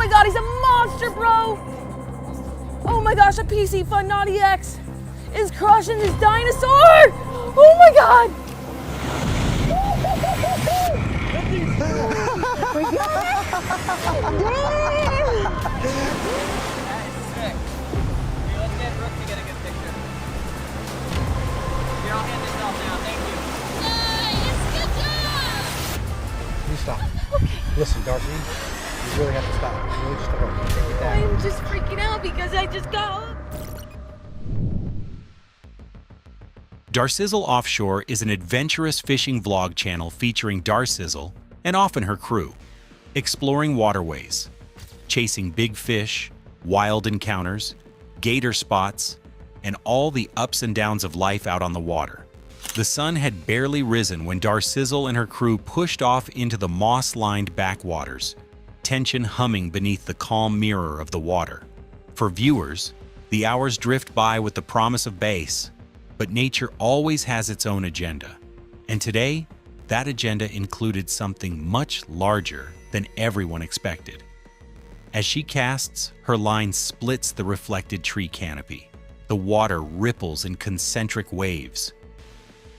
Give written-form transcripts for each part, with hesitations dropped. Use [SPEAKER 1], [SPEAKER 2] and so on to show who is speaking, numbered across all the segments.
[SPEAKER 1] my god, he's a monster, bro! Oh my gosh, a PC Fun Naughty X is crushing this dinosaur! Oh my god!
[SPEAKER 2] You stop. Okay. Listen, Darcy, you really have to stop. You really just stop.
[SPEAKER 1] I'm just freaking out because I just got up.
[SPEAKER 3] Darcizzle Offshore is an adventurous fishing vlog channel featuring Darcizzle and often her crew, exploring waterways, chasing big fish, wild encounters, gator spots, and all the ups and downs of life out on the water. The sun had barely risen when Darcizzle and her crew pushed off into the moss-lined backwaters, tension humming beneath the calm mirror of the water. For viewers, the hours drift by with the promise of bass, but nature always has its own agenda. And today, that agenda included something much larger than everyone expected. As she casts, her line splits the reflected tree canopy. The water ripples in concentric waves.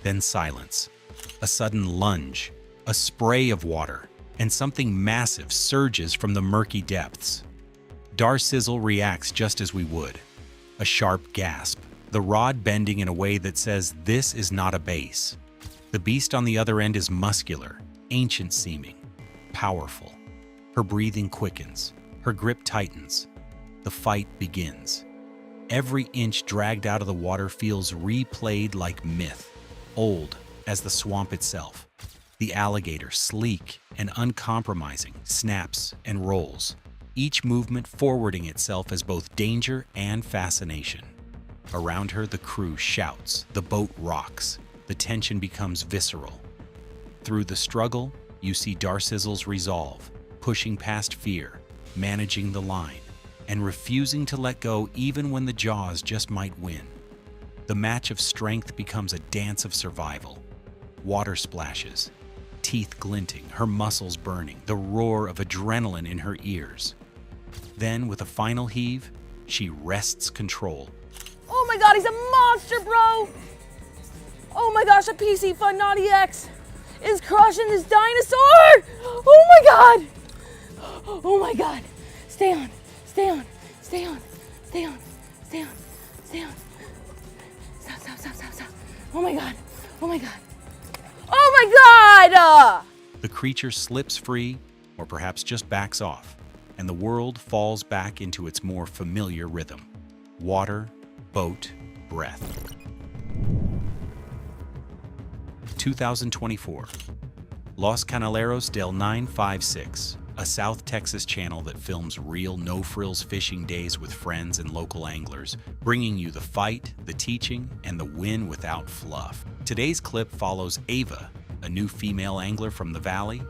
[SPEAKER 3] Then silence. A sudden lunge, a spray of water, and something massive surges from the murky depths. Darcizzle reacts just as we would. A sharp gasp, the rod bending in a way that says this is not a base. The beast on the other end is muscular, ancient-seeming, powerful. Her breathing quickens, her grip tightens. The fight begins. Every inch dragged out of the water feels replayed like myth, old as the swamp itself. The alligator, sleek and uncompromising, snaps and rolls, each movement forwarding itself as both danger and fascination. Around her, the crew shouts, the boat rocks, the tension becomes visceral. Through the struggle, you see Darcizzle's resolve, pushing past fear, managing the line, and refusing to let go even when the jaws just might win. The match of strength becomes a dance of survival. Water splashes, teeth glinting, her muscles burning, the roar of adrenaline in her ears. Then, with a final heave, she wrests control.
[SPEAKER 1] Oh my god, he's a monster, bro! Oh my gosh, a PC Fun Naughty X is crushing this dinosaur! Oh my god! Oh my god! Stay on, stay on, stay on, stay on, stay on, stay on. Stop, stop, stop, stop, stop. Oh my god, oh my god. Oh my god!
[SPEAKER 3] The creature slips free, or perhaps just backs off, and the world falls back into its more familiar rhythm. Water, boat, breath. 2024. Los Canaleros del 956, a South Texas channel that films real no-frills fishing days with friends and local anglers, bringing you the fight, the teaching, and the win without fluff. Today's clip follows Ava, a new female angler from the valley,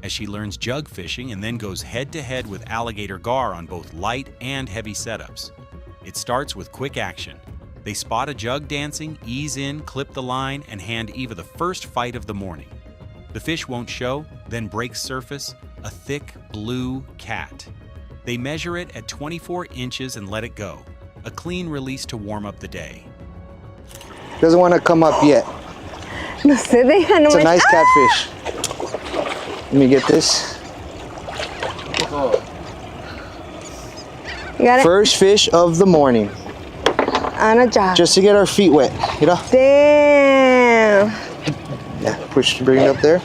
[SPEAKER 3] as she learns jug fishing and then goes head-to-head with Alligator Gar on both light and heavy setups. It starts with quick action. They spot a jug dancing, ease in, clip the line, and hand Eva the first fight of the morning. The fish won't show, then breaks surface, a thick blue cat. They measure it at 24 inches and let it go, a clean release to warm up the day.
[SPEAKER 2] Doesn't want to come up yet.
[SPEAKER 4] No se deja, no
[SPEAKER 2] It's a
[SPEAKER 4] me...
[SPEAKER 2] nice catfish. Let me get this.
[SPEAKER 4] You got it?
[SPEAKER 2] First fish of the morning.
[SPEAKER 4] On a job.
[SPEAKER 2] Just to get our feet wet, you know?
[SPEAKER 4] Damn.
[SPEAKER 2] Yeah, push, bring it up there.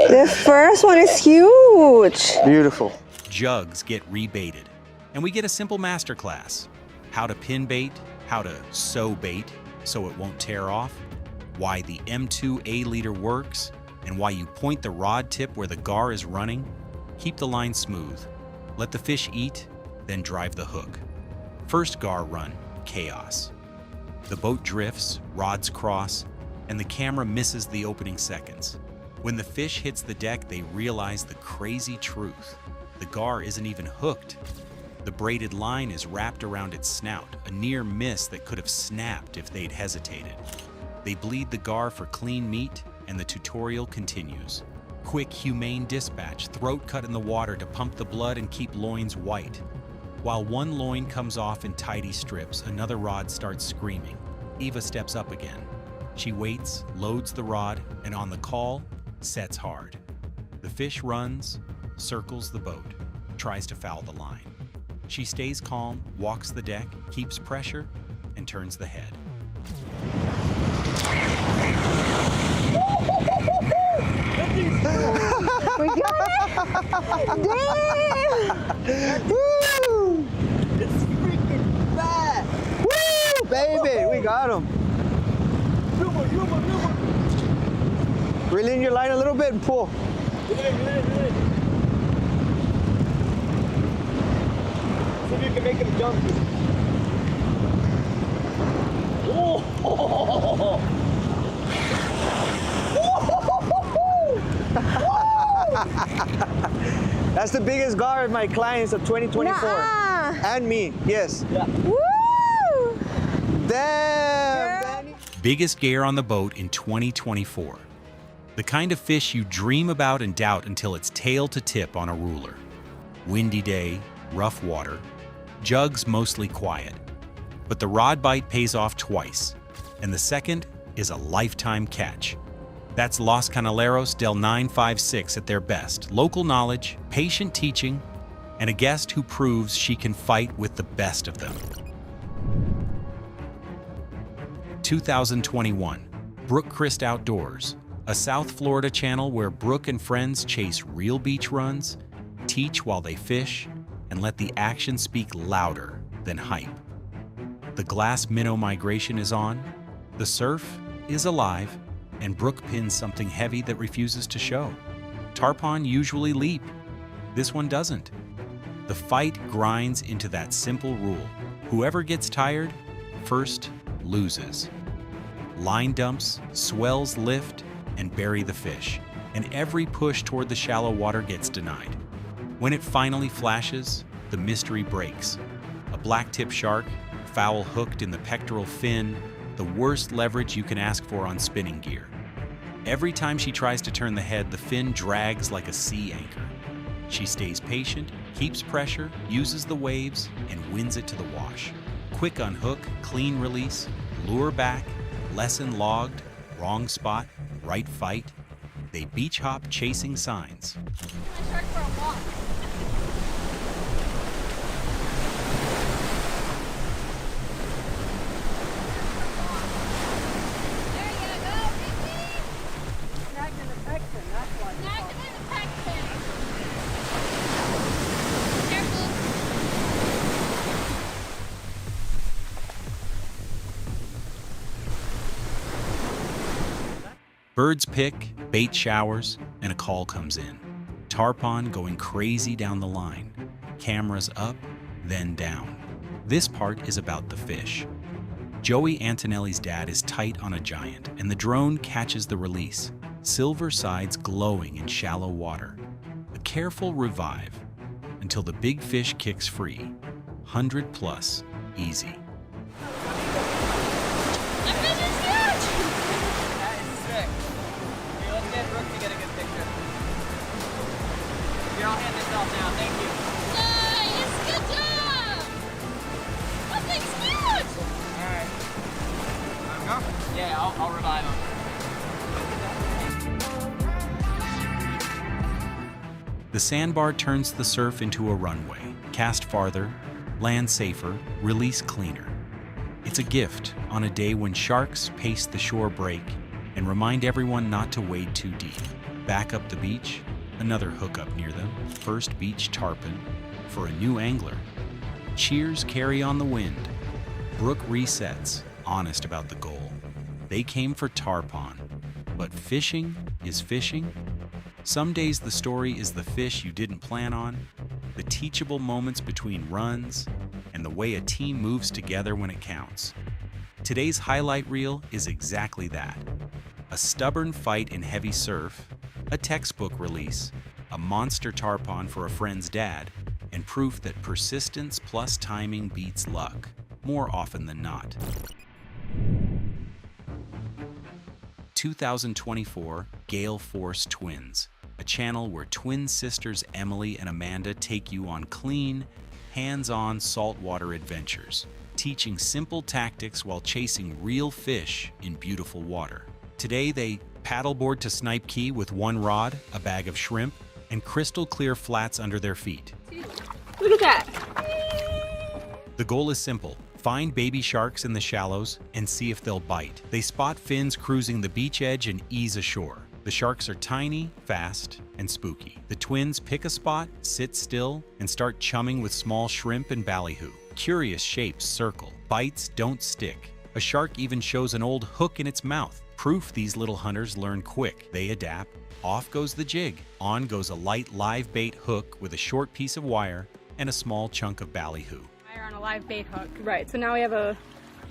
[SPEAKER 4] The first one is huge.
[SPEAKER 2] Beautiful.
[SPEAKER 3] Jugs get rebaited, and we get a simple masterclass. How to pin bait, how to sew bait so it won't tear off, why the M2 A-leader works, and why you point the rod tip where the gar is running. Keep the line smooth. Let the fish eat, then drive the hook. First gar run, chaos. The boat drifts, rods cross, and the camera misses the opening seconds. When the fish hits the deck, they realize the crazy truth. The gar isn't even hooked. The braided line is wrapped around its snout, a near miss that could have snapped if they'd hesitated. They bleed the gar for clean meat, and the tutorial continues. Quick, humane dispatch, throat cut in the water to pump the blood and keep loins white. While one loin comes off in tidy strips, another rod starts screaming. Eva steps up again. She waits, loads the rod, and on the call, sets hard. The fish runs, circles the boat, tries to foul the line. She stays calm, walks the deck, keeps pressure, and turns the head.
[SPEAKER 4] We got it! Damn!
[SPEAKER 2] Woo! It's freaking fat! Woo! Baby, we got him. Reel in your line a little bit and pull.
[SPEAKER 5] See if you can make him jump.
[SPEAKER 2] That's the biggest gar of my clients of 2024.
[SPEAKER 4] Nuh-uh.
[SPEAKER 2] And me, yes.
[SPEAKER 4] Woo!
[SPEAKER 2] Damn! Danny.
[SPEAKER 3] Biggest gear on the boat in 2024. The kind of fish you dream about and doubt until it's tail to tip on a ruler. Windy day, rough water, jugs mostly quiet. But the rod bite pays off twice, and the second is a lifetime catch. That's Los Canaleros del 956 at their best. Local knowledge, patient teaching, and a guest who proves she can fight with the best of them. 2021, Brooke Christ Outdoors, a South Florida channel where Brooke and friends chase real beach runs, teach while they fish, and let the action speak louder than hype. The glass minnow migration is on, the surf is alive, and Brooke pins something heavy that refuses to show. Tarpon usually leap. This one doesn't. The fight grinds into that simple rule. Whoever gets tired first loses. Line dumps, swells lift, and bury the fish, and every push toward the shallow water gets denied. When it finally flashes, the mystery breaks. A blacktip shark, foul hooked in the pectoral fin, the worst leverage you can ask for on spinning gear. Every time she tries to turn the head, the fin drags like a sea anchor. She stays patient, keeps pressure, uses the waves, and wins it to the wash. Quick unhook, clean release, lure back, lesson logged, wrong spot, right fight. They beach hop chasing signs. Birds pick, bait showers, and a call comes in. Tarpon going crazy down the line. Cameras up, then down. This part is about the fish. Joey Antonelli's dad is tight on a giant, and the drone catches the release. Silver sides glowing in shallow water. A careful revive until the big fish kicks free. 100 plus, easy.
[SPEAKER 5] Here, I'll hand this off now. Thank you.
[SPEAKER 1] Nice! Good job! That thing's huge!
[SPEAKER 5] All right. Yeah, I'll revive him.
[SPEAKER 3] The sandbar turns the surf into a runway. Cast farther, land safer, release cleaner. It's a gift on a day when sharks pace the shore break and remind everyone not to wade too deep. Back up the beach, another hookup near them, first beach tarpon, for a new angler. Cheers carry on the wind. Brooke resets, honest about the goal. They came for tarpon, but fishing is fishing. Some days the story is the fish you didn't plan on, the teachable moments between runs, and the way a team moves together when it counts. Today's highlight reel is exactly that. A stubborn fight in heavy surf, a textbook release, a monster tarpon for a friend's dad, and proof that persistence plus timing beats luck, more often than not. 2024 Gale Force Twins, channel where twin sisters Emily and Amanda take you on clean, hands-on saltwater adventures, teaching simple tactics while chasing real fish in beautiful water. Today, they paddleboard to Snipe Key with one rod, a bag of shrimp, and crystal clear flats under their feet.
[SPEAKER 1] Look at that.
[SPEAKER 3] The goal is simple. Find baby sharks in the shallows and see if they'll bite. They spot fins cruising the beach edge and ease ashore. The sharks are tiny, fast, and spooky. The twins pick a spot, sit still, and start chumming with small shrimp and ballyhoo. Curious shapes circle. Bites don't stick. A shark even shows an old hook in its mouth. Proof these little hunters learn quick. They adapt. Off goes the jig. On goes a light live bait hook with a short piece of wire and a small chunk of ballyhoo.
[SPEAKER 6] Wire on a live bait hook. Right, so now we have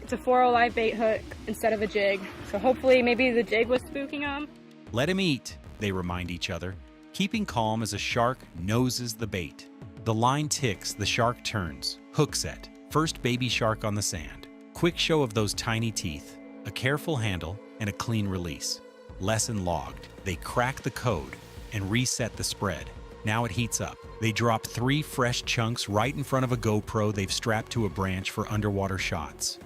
[SPEAKER 6] it's a 4-0 live bait hook instead of a jig. So hopefully maybe the jig was spooking them.
[SPEAKER 3] Let him eat, they remind each other, keeping calm as a shark noses the bait. The line ticks, the shark turns. Hook set. First baby shark on the sand. Quick show of those tiny teeth, a careful handle, and a clean release. Lesson logged. They crack the code and reset the spread. Now it heats up. They drop 3 fresh chunks right in front of a GoPro they've strapped to a branch for underwater shots.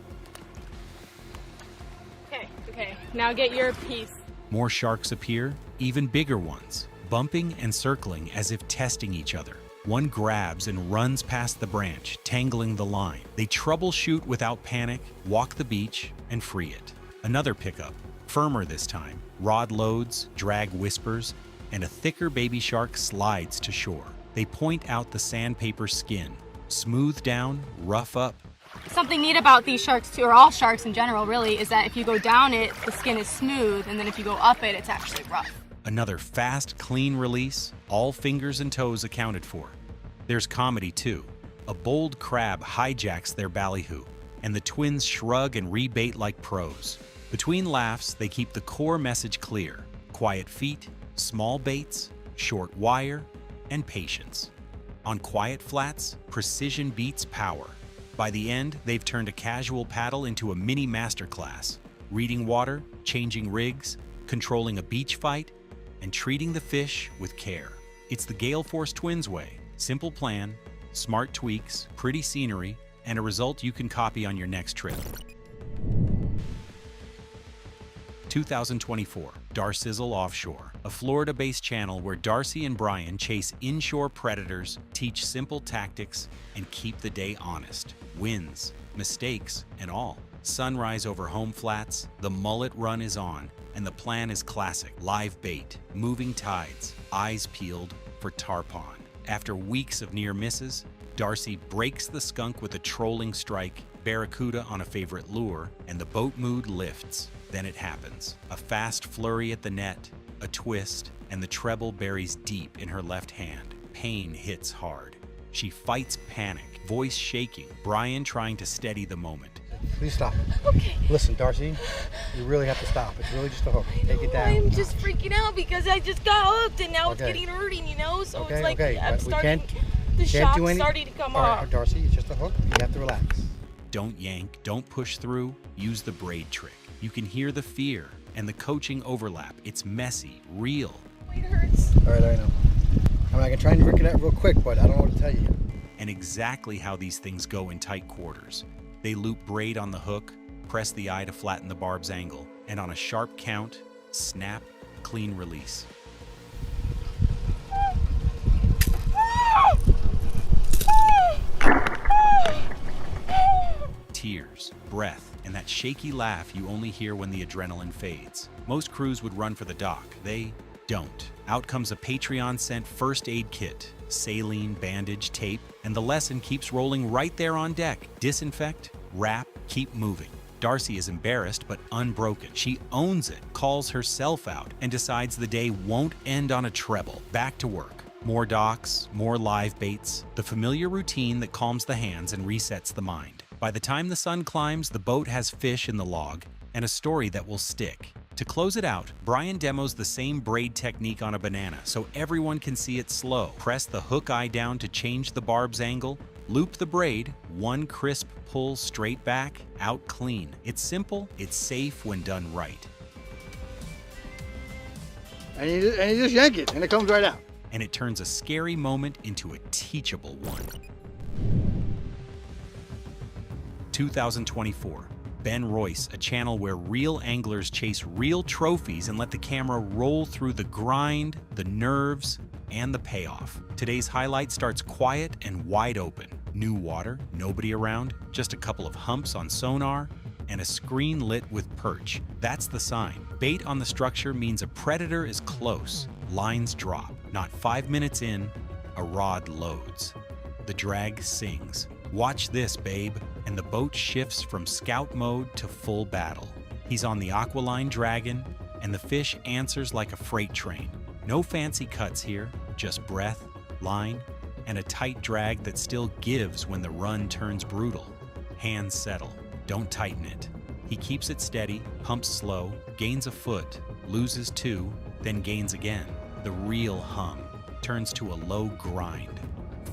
[SPEAKER 6] Okay, now get your piece.
[SPEAKER 3] More sharks appear, even bigger ones, bumping and circling as if testing each other. One grabs and runs past the branch, tangling the line. They troubleshoot without panic, walk the beach, and free it. Another pickup, firmer this time. Rod loads, drag whispers, and a thicker baby shark slides to shore. They point out the sandpaper skin, smooth down, rough up.
[SPEAKER 6] Something neat about these sharks too, or all sharks in general really, is that if you go down it, the skin is smooth, and then if you go up it, it's actually rough.
[SPEAKER 3] Another fast, clean release, all fingers and toes accounted for. There's comedy too. A bold crab hijacks their ballyhoo, and the twins shrug and rebait like pros. Between laughs, they keep the core message clear. Quiet feet, small baits, short wire, and patience. On quiet flats, precision beats power. By the end, they've turned a casual paddle into a mini masterclass, reading water, changing rigs, controlling a beach fight, and treating the fish with care. It's the Gale Force Twins way. Simple plan, smart tweaks, pretty scenery, and a result you can copy on your next trip. 2024, Darcizzle Offshore, a Florida-based channel where Darcy and Brian chase inshore predators, teach simple tactics, and keep the day honest. Wins, mistakes, and all. Sunrise over home flats, the mullet run is on, and the plan is classic. Live bait, moving tides, eyes peeled for tarpon. After weeks of near misses, Darcy breaks the skunk with a trolling strike, barracuda on a favorite lure, and the boat mood lifts. Then it happens. A fast flurry at the net, a twist, and the treble buries deep in her left hand. Pain hits hard. She fights panic, voice shaking, Brian trying to steady the moment.
[SPEAKER 2] Please stop.
[SPEAKER 1] Okay.
[SPEAKER 2] Listen, Darcy, you really have to stop. It's really just a hook. Take it down.
[SPEAKER 1] I'm just freaking out because I just got hooked and now it's
[SPEAKER 2] Okay.
[SPEAKER 1] getting hurting, you know? So
[SPEAKER 2] Okay,
[SPEAKER 1] it's like
[SPEAKER 2] okay,
[SPEAKER 1] I'm
[SPEAKER 2] but we
[SPEAKER 1] starting,
[SPEAKER 2] can't-
[SPEAKER 1] the
[SPEAKER 2] Can't
[SPEAKER 1] shock's
[SPEAKER 2] do any-
[SPEAKER 1] starting to come
[SPEAKER 2] All right,
[SPEAKER 1] off.
[SPEAKER 2] Darcy, it's just a hook. You have to relax.
[SPEAKER 3] Don't yank, don't push through, use the braid trick. You can hear the fear and the coaching overlap. It's messy, real.
[SPEAKER 1] It hurts.
[SPEAKER 2] All right, I know. I mean, I can try and work it out real quick, but I don't know what to tell you.
[SPEAKER 3] And exactly how these things go in tight quarters. They loop braid on the hook, press the eye to flatten the barb's angle, and on a sharp count, snap, clean release. Tears, breath, and that shaky laugh you only hear when the adrenaline fades. Most crews would run for the dock. They don't. Out comes a Patreon-sent first aid kit, saline, bandage, tape, and the lesson keeps rolling right there on deck. Disinfect, wrap, keep moving. Darcy is embarrassed but unbroken. She owns it, calls herself out, and decides the day won't end on a treble. Back to work. More docks, more live baits, the familiar routine that calms the hands and resets the mind. By the time the sun climbs, the boat has fish in the log and a story that will stick. To close it out, Brian demos the same braid technique on a banana so everyone can see it slow. Press the hook eye down to change the barb's angle, loop the braid, one crisp pull straight back, out clean. It's simple, it's safe when done right.
[SPEAKER 2] And you just yank it, and it comes right out.
[SPEAKER 3] And it turns a scary moment into a teachable one. 2024. Ben Royce, a channel where real anglers chase real trophies and let the camera roll through the grind, the nerves, and the payoff. Today's highlight starts quiet and wide open. New water, nobody around, just a couple of humps on sonar, and a screen lit with perch. That's the sign. Bait on the structure means a predator is close. Lines drop. Not 5 minutes in, a rod loads. The drag sings. Watch this, babe. And the boat shifts from scout mode to full battle. He's on the Aqualine Dragon, and the fish answers like a freight train. No fancy cuts here, just breath, line, and a tight drag that still gives when the run turns brutal. Hands settle. Don't tighten it. He keeps it steady, pumps slow, gains a foot, loses 2, then gains again. The real hum turns to a low grind.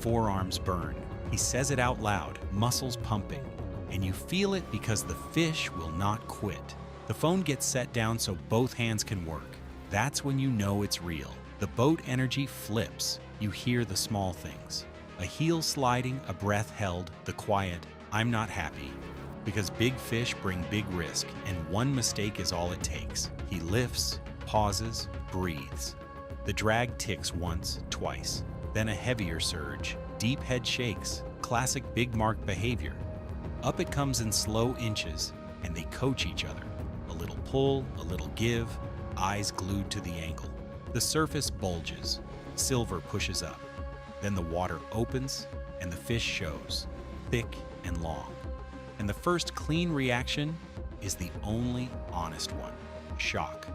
[SPEAKER 3] Forearms burn. He says it out loud, muscles pumping. And you feel it because the fish will not quit. The phone gets set down so both hands can work. That's when you know it's real. The boat energy flips. You hear the small things. A heel sliding, a breath held, the quiet, I'm not happy. Because big fish bring big risk, and one mistake is all it takes. He lifts, pauses, breathes. The drag ticks once, twice, then a heavier surge. Deep head shakes, classic big mark behavior. Up it comes in slow inches, and they coach each other. A little pull, a little give, eyes glued to the angle. The surface bulges, silver pushes up. Then the water opens, and the fish shows, thick and long. And the first clean reaction is the only honest one. Shock.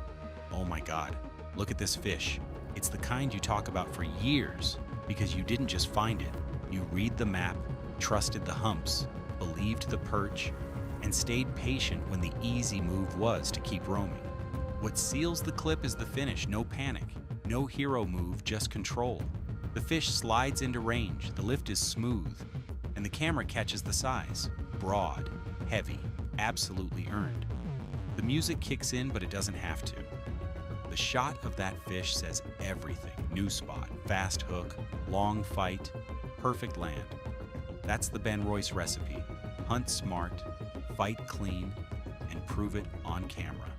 [SPEAKER 3] Oh my God, look at this fish. It's the kind you talk about for years because you didn't just find it. You read the map, trusted the humps, believed the perch, and stayed patient when the easy move was to keep roaming. What seals the clip is the finish, no panic, no hero move, just control. The fish slides into range, the lift is smooth, and the camera catches the size. Broad, heavy, absolutely earned. The music kicks in, but it doesn't have to. The shot of that fish says everything. New spot, fast hook, long fight, perfect land. That's the Ben Royce recipe. Hunt smart, fight clean, and prove it on camera.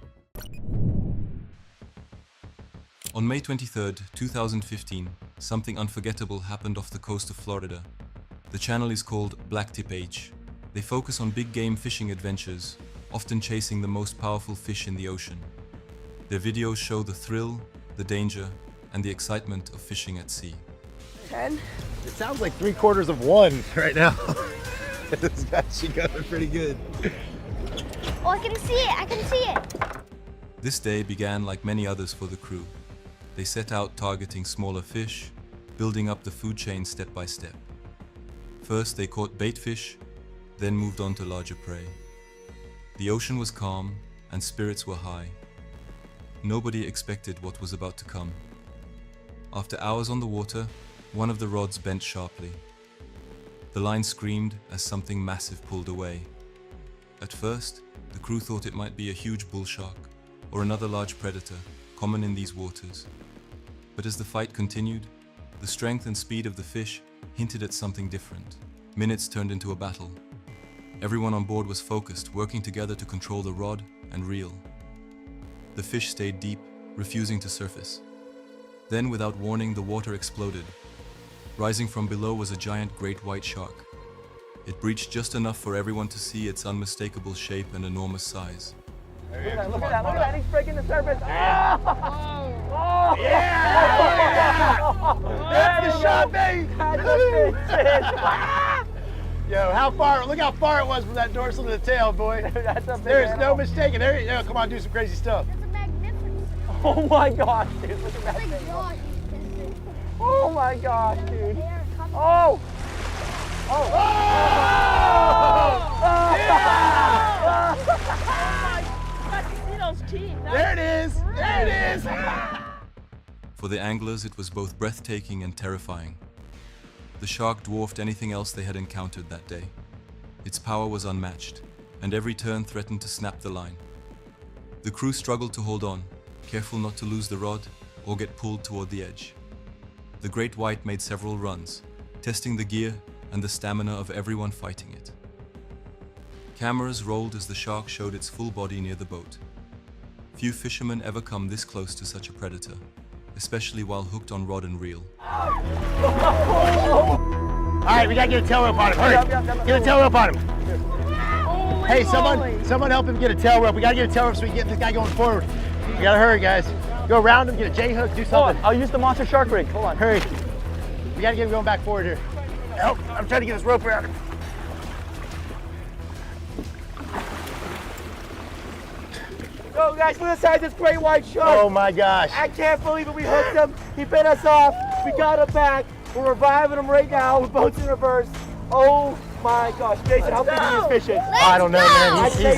[SPEAKER 7] On May 23rd, 2015, something unforgettable happened off the coast of Florida. The channel is called Blacktip H. They focus on big game fishing adventures, often chasing the most powerful fish in the ocean. Their videos show the thrill, the danger, and the excitement of fishing at sea.
[SPEAKER 1] 10.
[SPEAKER 2] It sounds like 3/4 of 1 right now. This guy's going pretty good.
[SPEAKER 4] Oh, I can see it. I can see it.
[SPEAKER 7] This day began like many others for the crew. They set out targeting smaller fish, building up the food chain step by step. First, they caught bait fish, then moved on to larger prey. The ocean was calm and spirits were high. Nobody expected what was about to come. After hours on the water, one of the rods bent sharply. The line screamed as something massive pulled away. At first, the crew thought it might be a huge bull shark or another large predator common in these waters. But as the fight continued, the strength and speed of the fish hinted at something different. Minutes turned into a battle. Everyone on board was focused, working together to control the rod and reel. The fish stayed deep, refusing to surface. Then, without warning, the water exploded. Rising from below was a giant great white shark. It breached just enough for everyone to see its unmistakable shape and enormous size.
[SPEAKER 1] Look at that, he's breaking the surface.
[SPEAKER 2] That's the shot, baby! Yo, how far? Look how far it was from that dorsal to the tail, boy. There's no mistaking. There, yo, come on, do some crazy stuff.
[SPEAKER 4] That's a magnificent.
[SPEAKER 1] Oh my gosh, dude, look at that
[SPEAKER 4] Like
[SPEAKER 1] thing.
[SPEAKER 4] God.
[SPEAKER 1] Oh my gosh, dude. Oh!
[SPEAKER 2] There it is! There it is!
[SPEAKER 7] For the anglers, it was both breathtaking and terrifying. The shark dwarfed anything else they had encountered that day. Its power was unmatched, and every turn threatened to snap the line. The crew struggled to hold on, careful not to lose the rod or get pulled toward the edge. The great white made several runs, testing the gear and the stamina of everyone fighting it. Cameras rolled as the shark showed its full body near the boat. Few fishermen ever come this close to such a predator, especially while hooked on rod and reel.
[SPEAKER 2] All right, we gotta get a tail rope on him. Hurry, get a tail rope on him. Hey, someone help him get a tail rope. We gotta get a tail rope so we can get this guy going forward. We gotta hurry, guys. Go around him, get a J-hook, do something.
[SPEAKER 5] I'll use the monster shark rig. Hold on.
[SPEAKER 2] Hurry. We gotta get him going back forward here. Help, I'm trying to get this rope around him.
[SPEAKER 5] Go, guys, look inside this great white shark.
[SPEAKER 2] Oh my gosh.
[SPEAKER 5] I can't believe it. We hooked him. He bit us off. We got him back. We're reviving him right now. We're boats in reverse. Oh my gosh. Jason, how big is this fishing?
[SPEAKER 2] I don't know, man.
[SPEAKER 5] I'd
[SPEAKER 2] He's
[SPEAKER 5] say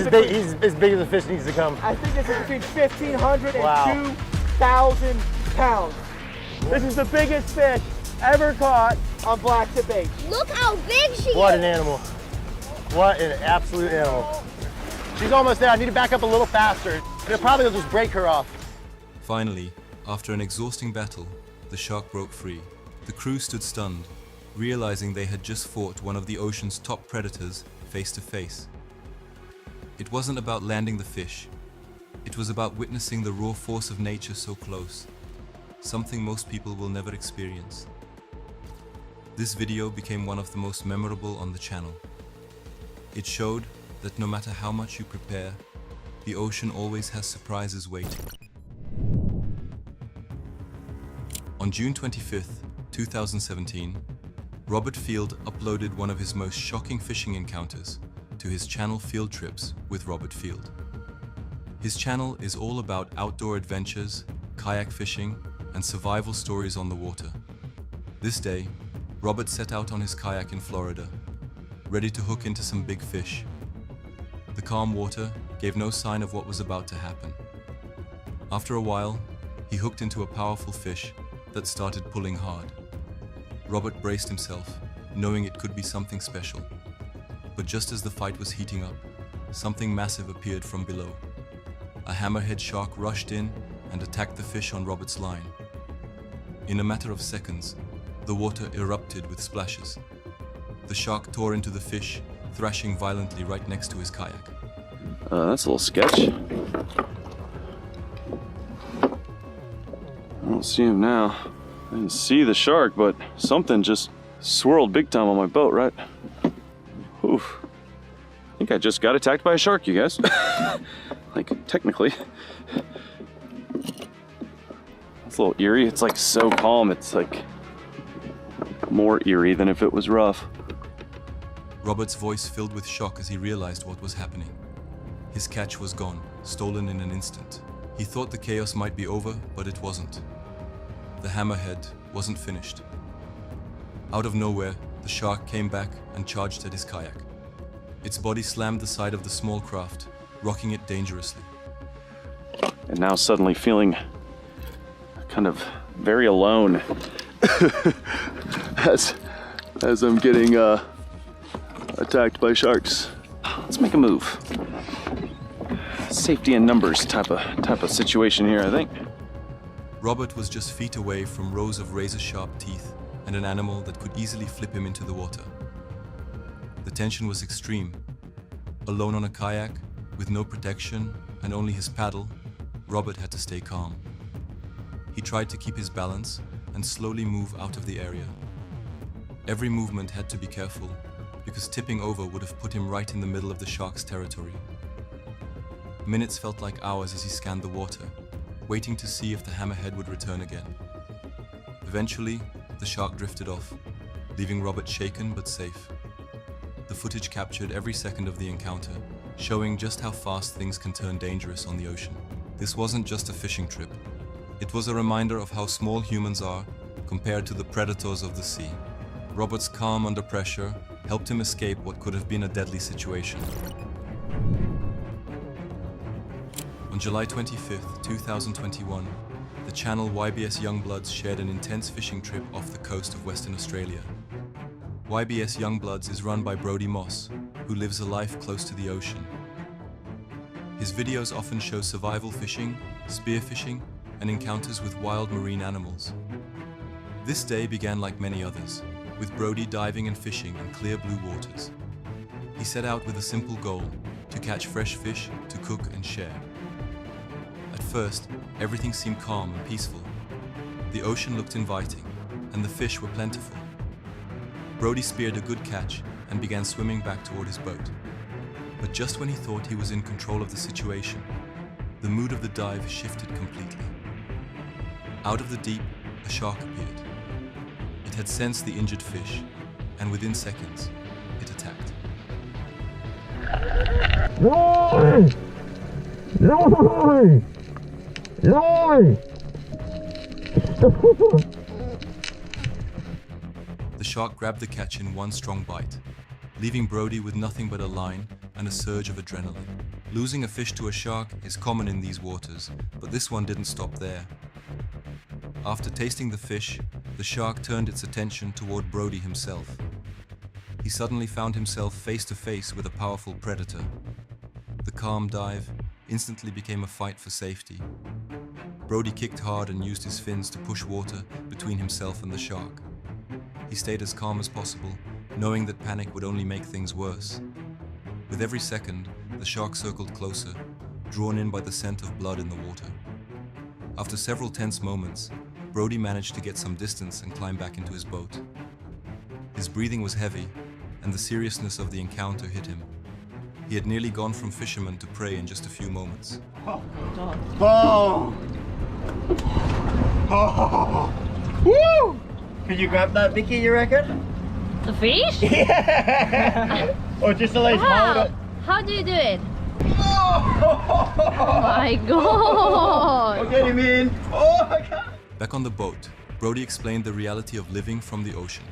[SPEAKER 2] as big as the fish needs to come.
[SPEAKER 5] I think this is between 1,500
[SPEAKER 2] Wow.
[SPEAKER 5] and 2,000 pounds. This is the biggest fish ever caught on black tip bait.
[SPEAKER 4] Look how big she
[SPEAKER 2] What
[SPEAKER 4] is.
[SPEAKER 2] an animal. What an absolute animal. She's almost there. I need to back up a little faster. It probably will just break her off.
[SPEAKER 7] Finally, after an exhausting battle, the shark broke free. The crew stood stunned, realizing they had just fought one of the ocean's top predators face to face. It wasn't about landing the fish. It was about witnessing the raw force of nature so close, something most people will never experience. This video became one of the most memorable on the channel. It showed that no matter how much you prepare, the ocean always has surprises waiting. On June 25th, 2017, Robert Field uploaded one of his most shocking fishing encounters to his channel Field Trips with Robert Field. His channel is all about outdoor adventures, kayak fishing, and survival stories on the water. This day, Robert set out on his kayak in Florida, ready to hook into some big fish. The calm water gave no sign of what was about to happen. After a while, he hooked into a powerful fish that started pulling hard. Robert braced himself, knowing it could be something special. But just as the fight was heating up, something massive appeared from below. A hammerhead shark rushed in and attacked the fish on Robert's line. In a matter of seconds, the water erupted with splashes. The shark tore into the fish, thrashing violently right next to his kayak.
[SPEAKER 8] That's a little sketch. I don't see him now. I didn't see the shark, but something just swirled big time on my boat, right? Oof. I think I just got attacked by a shark, you guys. Like, technically. It's a little eerie. It's like so calm. It's like more eerie than if it was rough.
[SPEAKER 7] Robert's voice filled with shock as he realized what was happening. His catch was gone, stolen in an instant. He thought the chaos might be over, but it wasn't. The hammerhead wasn't finished. Out of nowhere, the shark came back and charged at his kayak. Its body slammed the side of the small craft, rocking it dangerously.
[SPEAKER 8] And now suddenly feeling kind of very alone as I'm getting attacked by sharks. Let's make a move. Safety in numbers type of situation here, I think.
[SPEAKER 7] Robert was just feet away from rows of razor-sharp teeth and an animal that could easily flip him into the water. The tension was extreme. Alone on a kayak, with no protection and only his paddle, Robert had to stay calm. He tried to keep his balance and slowly move out of the area. Every movement had to be careful, because tipping over would have put him right in the middle of the shark's territory. Minutes felt like hours as he scanned the water, waiting to see if the hammerhead would return again. Eventually, the shark drifted off, leaving Robert shaken but safe. The footage captured every second of the encounter, showing just how fast things can turn dangerous on the ocean. This wasn't just a fishing trip. It was a reminder of how small humans are compared to the predators of the sea. Robert's calm under pressure helped him escape what could have been a deadly situation. On July 25th, 2021, the channel YBS Youngbloods shared an intense fishing trip off the coast of Western Australia. YBS Youngbloods is run by Brody Moss, who lives a life close to the ocean. His videos often show survival fishing, spearfishing, and encounters with wild marine animals. This day began like many others, with Brody diving and fishing in clear blue waters. He set out with a simple goal, to catch fresh fish to cook and share. At first, everything seemed calm and peaceful. The ocean looked inviting, and the fish were plentiful. Brody speared a good catch and began swimming back toward his boat. But just when he thought he was in control of the situation, the mood of the dive shifted completely. Out of the deep, a shark appeared. It had sensed the injured fish, and within seconds, it attacked. The shark grabbed the catch in one strong bite, leaving Brody with nothing but a line and a surge of adrenaline. Losing a fish to a shark is common in these waters, but this one didn't stop there. After tasting the fish, the shark turned its attention toward Brody himself. He suddenly found himself face to face with a powerful predator. The calm dive instantly became a fight for safety. Brody kicked hard and used his fins to push water between himself and the shark. He stayed as calm as possible, knowing that panic would only make things worse. With every second, the shark circled closer, drawn in by the scent of blood in the water. After several tense moments, Brody managed to get some distance and climb back into his boat. His breathing was heavy, and the seriousness of the encounter hit him. He had nearly gone from fisherman to prey in just a few moments.
[SPEAKER 2] Oh! Oh! Woo! Could you grab that, Vicky, you reckon?
[SPEAKER 1] The fish?
[SPEAKER 2] Yeah! Or just a lace hold it.
[SPEAKER 1] How do you do it? Oh my god!
[SPEAKER 2] I'll get him in. Oh my god!
[SPEAKER 7] Back on the boat, Brody explained the reality of living from the ocean.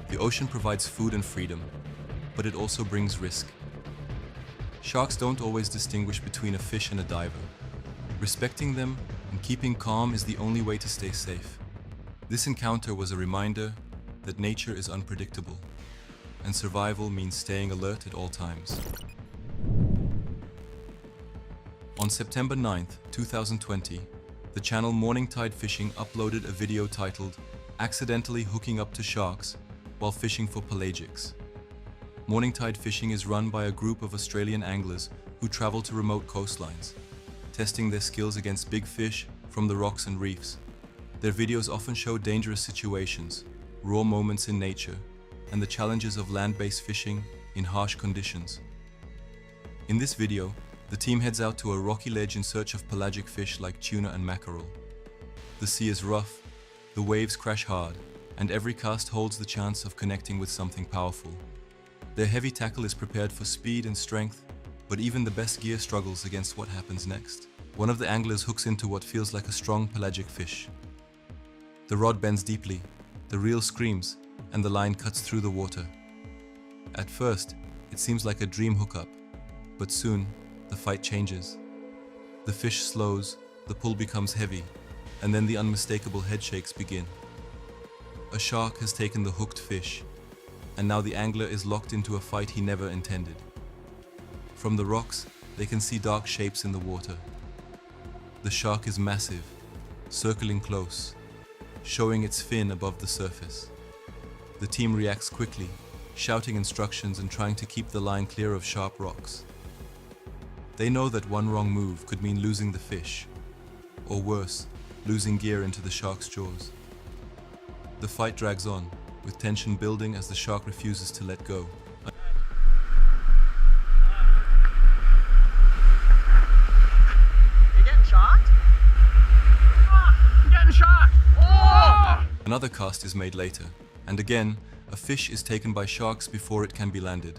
[SPEAKER 7] The ocean provides food and freedom, but it also brings risk. Sharks don't always distinguish between a fish and a diver. Respecting them and keeping calm is the only way to stay safe. This encounter was a reminder that nature is unpredictable, and survival means staying alert at all times. On September 9th, 2020, the channel Morning Tide Fishing uploaded a video titled "Accidentally Hooking Up to Sharks While Fishing for Pelagics." Morning Tide Fishing is run by a group of Australian anglers who travel to remote coastlines, testing their skills against big fish from the rocks and reefs. Their videos often show dangerous situations, raw moments in nature, and the challenges of land-based fishing in harsh conditions. In this video, the team heads out to a rocky ledge in search of pelagic fish like tuna and mackerel. The sea is rough, the waves crash hard, and every cast holds the chance of connecting with something powerful. Their heavy tackle is prepared for speed and strength, but even the best gear struggles against what happens next. One of the anglers hooks into what feels like a strong pelagic fish. The rod bends deeply, the reel screams, and the line cuts through the water. At first, it seems like a dream hookup, but soon, the fight changes. The fish slows, the pull becomes heavy, and then the unmistakable head shakes begin. A shark has taken the hooked fish, and now the angler is locked into a fight he never intended. From the rocks, they can see dark shapes in the water. The shark is massive, circling close, showing its fin above the surface. The team reacts quickly, shouting instructions and trying to keep the line clear of sharp rocks. They know that one wrong move could mean losing the fish, or worse, losing gear into the shark's jaws. The fight drags on, with tension building as the shark refuses to let go.
[SPEAKER 2] You getting shocked? I'm getting shocked! Oh!
[SPEAKER 7] Another cast is made later, and again, a fish is taken by sharks before it can be landed.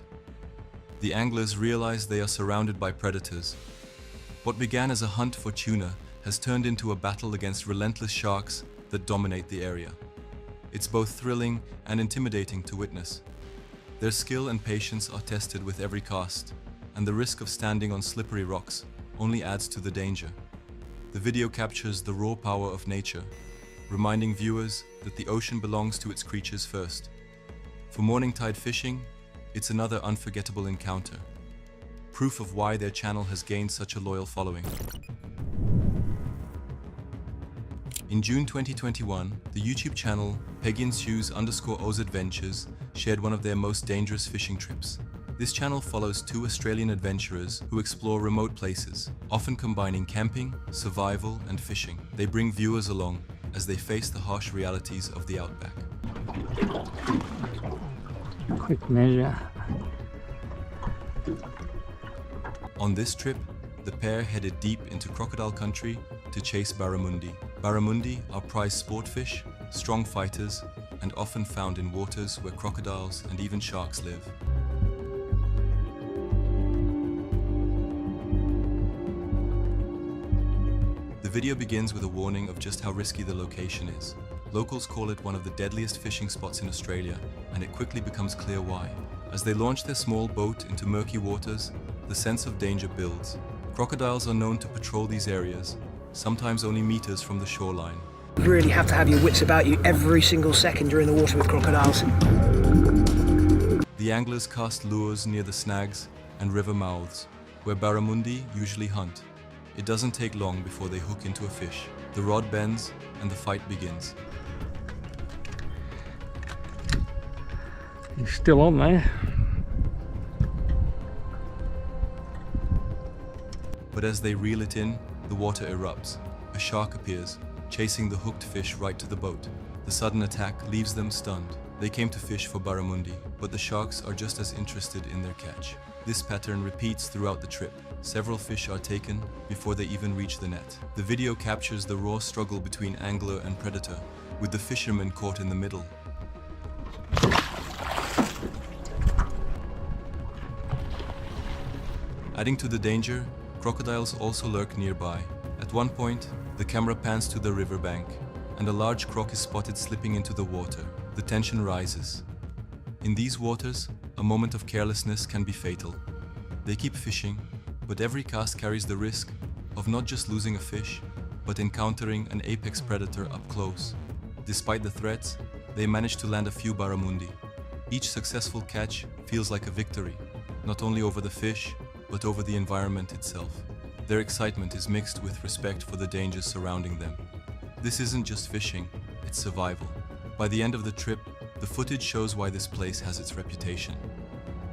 [SPEAKER 7] The anglers realize they are surrounded by predators. What began as a hunt for tuna has turned into a battle against relentless sharks that dominate the area. It's both thrilling and intimidating to witness. Their skill and patience are tested with every cast, and the risk of standing on slippery rocks only adds to the danger. The video captures the raw power of nature, reminding viewers that the ocean belongs to its creatures first. For Morning Tide Fishing, it's another unforgettable encounter, proof of why their channel has gained such a loyal following. In June 2021, the YouTube channel PeggyandSues_Oz Adventures shared one of their most dangerous fishing trips. This channel follows two Australian adventurers who explore remote places, often combining camping, survival, and fishing. They bring viewers along as they face the harsh realities of the outback.
[SPEAKER 9] Quick measure.
[SPEAKER 7] On this trip, the pair headed deep into crocodile country to chase barramundi. Barramundi are prized sport fish, strong fighters, and often found in waters where crocodiles and even sharks live. The video begins with a warning of just how risky the location is. Locals call it one of the deadliest fishing spots in Australia, and it quickly becomes clear why. As they launch their small boat into murky waters, the sense of danger builds. Crocodiles are known to patrol these areas, sometimes only meters from the shoreline.
[SPEAKER 10] You really have to have your wits about you every single second you're in the water with crocodiles.
[SPEAKER 7] The anglers cast lures near the snags and river mouths, where barramundi usually hunt. It doesn't take long before they hook into a fish. The rod bends and the fight begins.
[SPEAKER 9] He's still on there.
[SPEAKER 7] But as they reel it in, the water erupts. A shark appears, chasing the hooked fish right to the boat. The sudden attack leaves them stunned. They came to fish for barramundi, but the sharks are just as interested in their catch. This pattern repeats throughout the trip. Several fish are taken before they even reach the net. The video captures the raw struggle between angler and predator, with the fisherman caught in the middle. Adding to the danger, crocodiles also lurk nearby. At one point, the camera pans to the riverbank, and a large croc is spotted slipping into the water. The tension rises. In these waters, a moment of carelessness can be fatal. They keep fishing, but every cast carries the risk of not just losing a fish, but encountering an apex predator up close. Despite the threats, they manage to land a few barramundi. Each successful catch feels like a victory, not only over the fish, but over the environment itself. Their excitement is mixed with respect for the dangers surrounding them. This isn't just fishing, it's survival. By the end of the trip, the footage shows why this place has its reputation.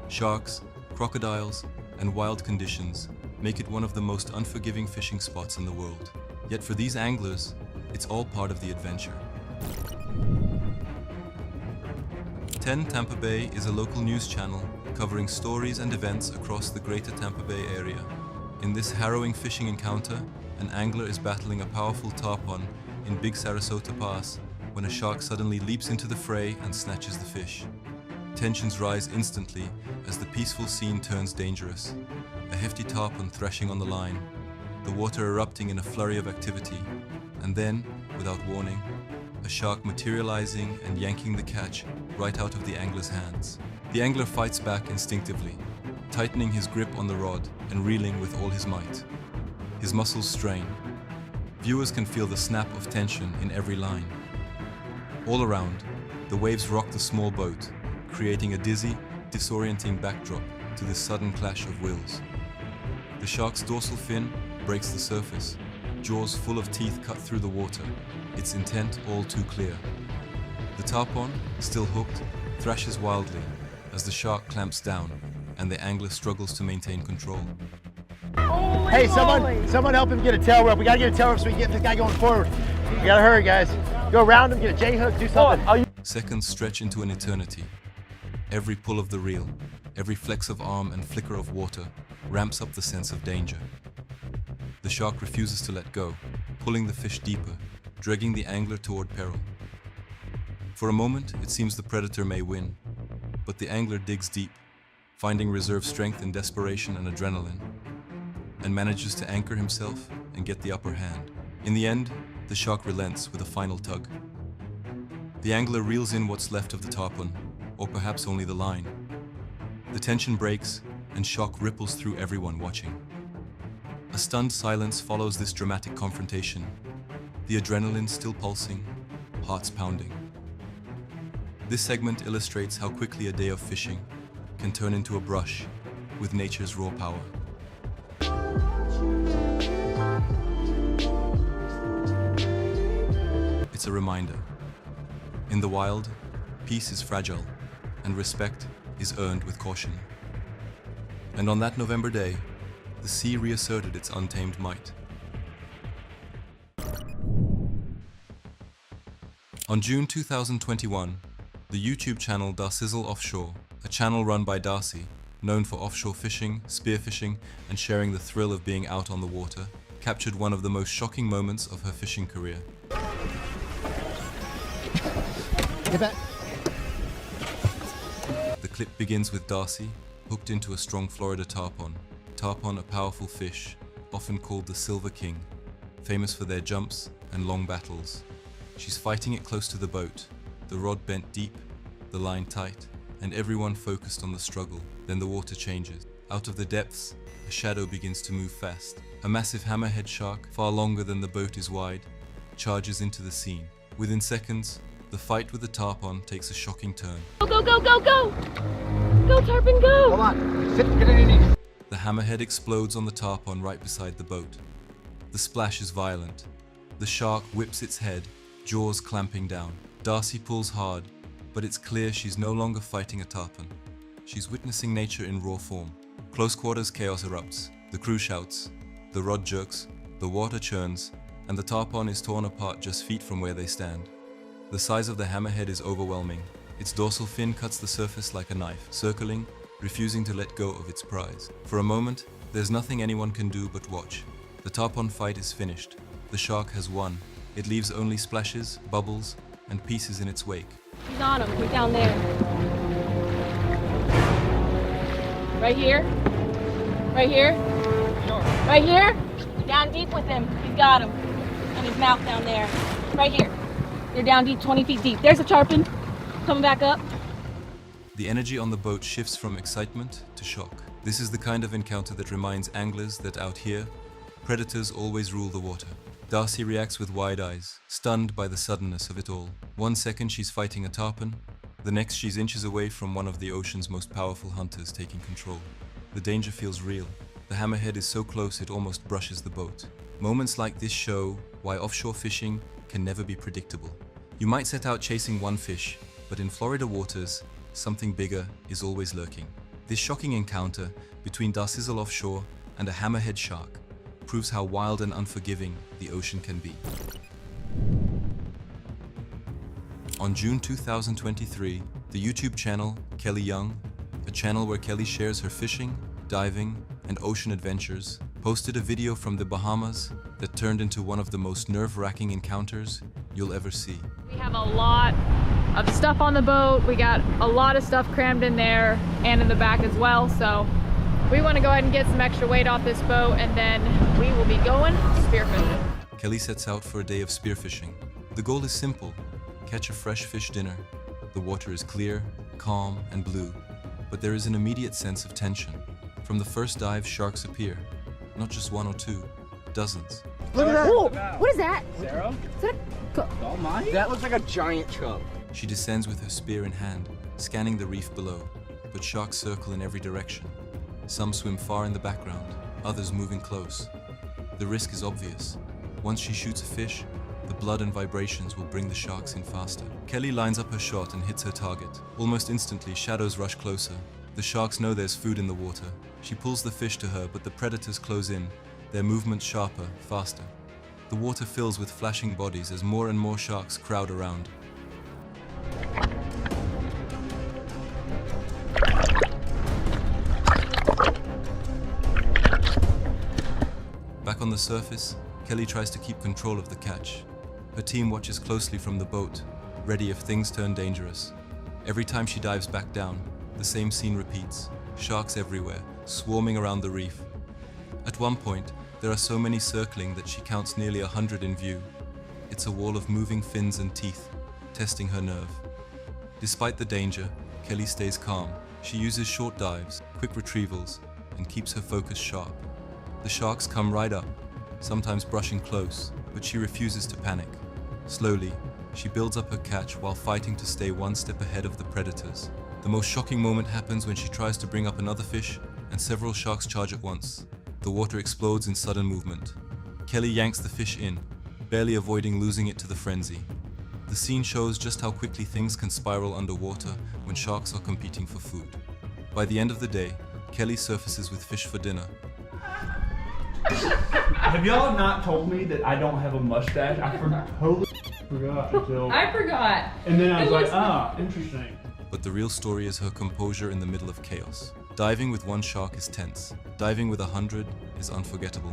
[SPEAKER 7] Sharks, crocodiles, and wild conditions make it one of the most unforgiving fishing spots in the world. Yet for these anglers, it's all part of the adventure. 10 Tampa Bay is a local news channel covering stories and events across the greater Tampa Bay area. In this harrowing fishing encounter, an angler is battling a powerful tarpon in Big Sarasota Pass when a shark suddenly leaps into the fray and snatches the fish. Tensions rise instantly as the peaceful scene turns dangerous. A hefty tarpon thrashing on the line, the water erupting in a flurry of activity, and then, without warning, a shark materializing and yanking the catch right out of the angler's hands. The angler fights back instinctively, tightening his grip on the rod and reeling with all his might. His muscles strain. Viewers can feel the snap of tension in every line. All around, the waves rock the small boat, creating a dizzy, disorienting backdrop to this sudden clash of wills. The shark's dorsal fin breaks the surface, jaws full of teeth cut through the water, its intent all too clear. The tarpon, still hooked, thrashes wildly as the shark clamps down and the angler struggles to maintain control.
[SPEAKER 2] Hey, someone help him get a tail rope. We gotta get a tail rope so we can get this guy going forward. We gotta hurry, guys. Go around him, get a J-hook, do something.
[SPEAKER 7] Seconds stretch into an eternity. Every pull of the reel, every flex of arm and flicker of water ramps up the sense of danger. The shark refuses to let go, pulling the fish deeper, dragging the angler toward peril. For a moment, it seems the predator may win, but the angler digs deep, finding reserve strength in desperation and adrenaline, and manages to anchor himself and get the upper hand. In the end, the shark relents with a final tug. The angler reels in what's left of the tarpon, or perhaps only the line. The tension breaks, and shock ripples through everyone watching. A stunned silence follows this dramatic confrontation, the adrenaline still pulsing, hearts pounding. This segment illustrates how quickly a day of fishing can turn into a brush with nature's raw power. a reminder. In the wild, peace is fragile, and respect is earned with caution. And on that November day, the sea reasserted its untamed might. On June 2021, the YouTube channel Darcizzle Offshore, a channel run by Darcy, known for offshore fishing, spearfishing, and sharing the thrill of being out on the water, captured one of the most shocking moments of her fishing career.
[SPEAKER 2] Get back.
[SPEAKER 7] The clip begins with Darcy, hooked into a strong Florida tarpon. Tarpon, a powerful fish, often called the Silver King, famous for their jumps and long battles. She's fighting it close to the boat, the rod bent deep, the line tight, and everyone focused on the struggle. Then the water changes. Out of the depths, a shadow begins to move fast. A massive hammerhead shark, far longer than the boat is wide, charges into the scene. Within seconds, the fight with the tarpon takes a shocking turn.
[SPEAKER 1] Go, go, go, go, go! Go, Tarpon, go!
[SPEAKER 2] Hold on. Sit. Get in your knees.
[SPEAKER 7] The hammerhead explodes on the tarpon right beside the boat. The splash is violent. The shark whips its head, jaws clamping down. Darcy pulls hard, but it's clear she's no longer fighting a tarpon. She's witnessing nature in raw form. Close quarters chaos erupts. The crew shouts, the rod jerks, the water churns, and the tarpon is torn apart just feet from where they stand. The size of the hammerhead is overwhelming. Its dorsal fin cuts the surface like a knife, circling, refusing to let go of its prize. For a moment, there's nothing anyone can do but watch. The tarpon fight is finished. The shark has won. It leaves only splashes, bubbles, and pieces in its wake.
[SPEAKER 1] He's on him. He's down there. Right here. Right here. Right here. Down deep with him. He's got him. And his mouth down there. Right here. They're down deep, 20 feet deep. There's a tarpon. Coming back up.
[SPEAKER 7] The energy on the boat shifts from excitement to shock. This is the kind of encounter that reminds anglers that out here, predators always rule the water. Darcy reacts with wide eyes, stunned by the suddenness of it all. 1 second she's fighting a tarpon, the next she's inches away from one of the ocean's most powerful hunters taking control. The danger feels real. The hammerhead is so close it almost brushes the boat. Moments like this show why offshore fishing can never be predictable. You might set out chasing one fish, but in Florida waters, something bigger is always lurking. This shocking encounter between Darcizzle Offshore and a hammerhead shark proves how wild and unforgiving the ocean can be. On June 2023, the YouTube channel Kelly Young, a channel where Kelly shares her fishing, diving, and ocean adventures, posted a video from the Bahamas that turned into one of the most nerve-wracking encounters you'll ever see.
[SPEAKER 6] We have a lot of stuff on the boat. We got a lot of stuff crammed in there and in the back as well. So we want to go ahead and get some extra weight off this boat, and then we will be going spearfishing.
[SPEAKER 7] Kelly sets out for a day of spearfishing. The goal is simple: catch a fresh fish dinner. The water is clear, calm, and blue, but there is an immediate sense of tension. From the first dive, sharks appear. Not just one or two, dozens.
[SPEAKER 10] Look at that.
[SPEAKER 1] Whoa, what is that?
[SPEAKER 10] Sarah?
[SPEAKER 1] Is that a...
[SPEAKER 10] Oh my. That looks like a giant chub.
[SPEAKER 7] She descends with her spear in hand, scanning the reef below, but sharks circle in every direction. Some swim far in the background, others moving close. The risk is obvious. Once she shoots a fish, the blood and vibrations will bring the sharks in faster. Kelly lines up her shot and hits her target. Almost instantly, shadows rush closer. The sharks know there's food in the water. She pulls the fish to her, but the predators close in, their movements sharper, faster. The water fills with flashing bodies as more and more sharks crowd around. Back on the surface, Kelly tries to keep control of the catch. Her team watches closely from the boat, ready if things turn dangerous. Every time she dives back down, the same scene repeats. Sharks everywhere, swarming around the reef. At one point, there are so many circling that she counts nearly 100 in view. It's a wall of moving fins and teeth, testing her nerve. Despite the danger, Kelly stays calm. She uses short dives, quick retrievals, and keeps her focus sharp. The sharks come right up, sometimes brushing close, but she refuses to panic. Slowly, she builds up her catch while fighting to stay one step ahead of the predators. The most shocking moment happens when she tries to bring up another fish, and several sharks charge at once. The water explodes in sudden movement. Kelly yanks the fish in, barely avoiding losing it to the frenzy. The scene shows just how quickly things can spiral underwater when sharks are competing for food. By the end of the day, Kelly surfaces with fish for dinner.
[SPEAKER 11] Have y'all not told me that I don't have a mustache? I totally forgot until...
[SPEAKER 6] I forgot.
[SPEAKER 11] And then I was like, ah, interesting.
[SPEAKER 7] But the real story is her composure in the middle of chaos. Diving with one shark is tense. Diving with 100 is unforgettable.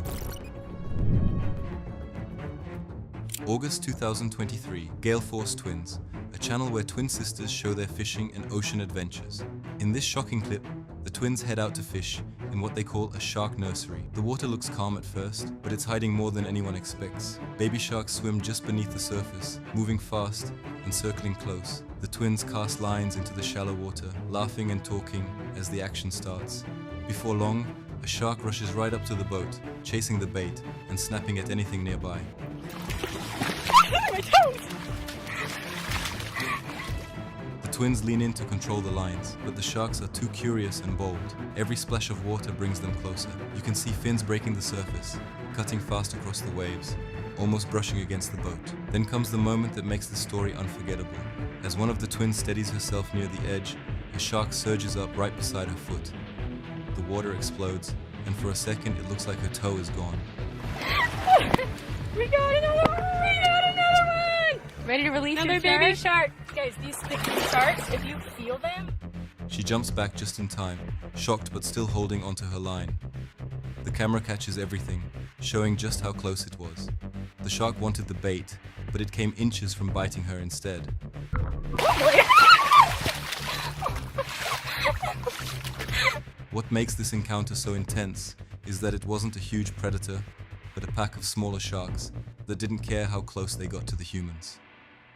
[SPEAKER 7] August 2023, Gale Force Twins, a channel where twin sisters show their fishing and ocean adventures. In this shocking clip, the twins head out to fish in what they call a shark nursery. The water looks calm at first, but it's hiding more than anyone expects. Baby sharks swim just beneath the surface, moving fast and circling close. The twins cast lines into the shallow water, laughing and talking as the action starts. Before long, a shark rushes right up to the boat, chasing the bait and snapping at anything nearby. The twins lean in to control the lines, but the sharks are too curious and bold. Every splash of water brings them closer. You can see fins breaking the surface, cutting fast across the waves, almost brushing against the boat. Then comes the moment that makes the story unforgettable. As one of the twins steadies herself near the edge, a shark surges up right beside her foot. The water explodes, and for a second it looks like her toe is gone.
[SPEAKER 6] We got another one! We got another one!
[SPEAKER 1] Ready to release
[SPEAKER 6] Another
[SPEAKER 1] your
[SPEAKER 6] baby
[SPEAKER 1] shark?
[SPEAKER 6] shark. Guys, these sharks, if you feel them,
[SPEAKER 7] She jumps back just in time, shocked but still holding onto her line. The camera catches everything, showing just how close it was. The shark wanted the bait, but it came inches from biting her instead. What makes this encounter so intense is that it wasn't a huge predator, but a pack of smaller sharks that didn't care how close they got to the humans.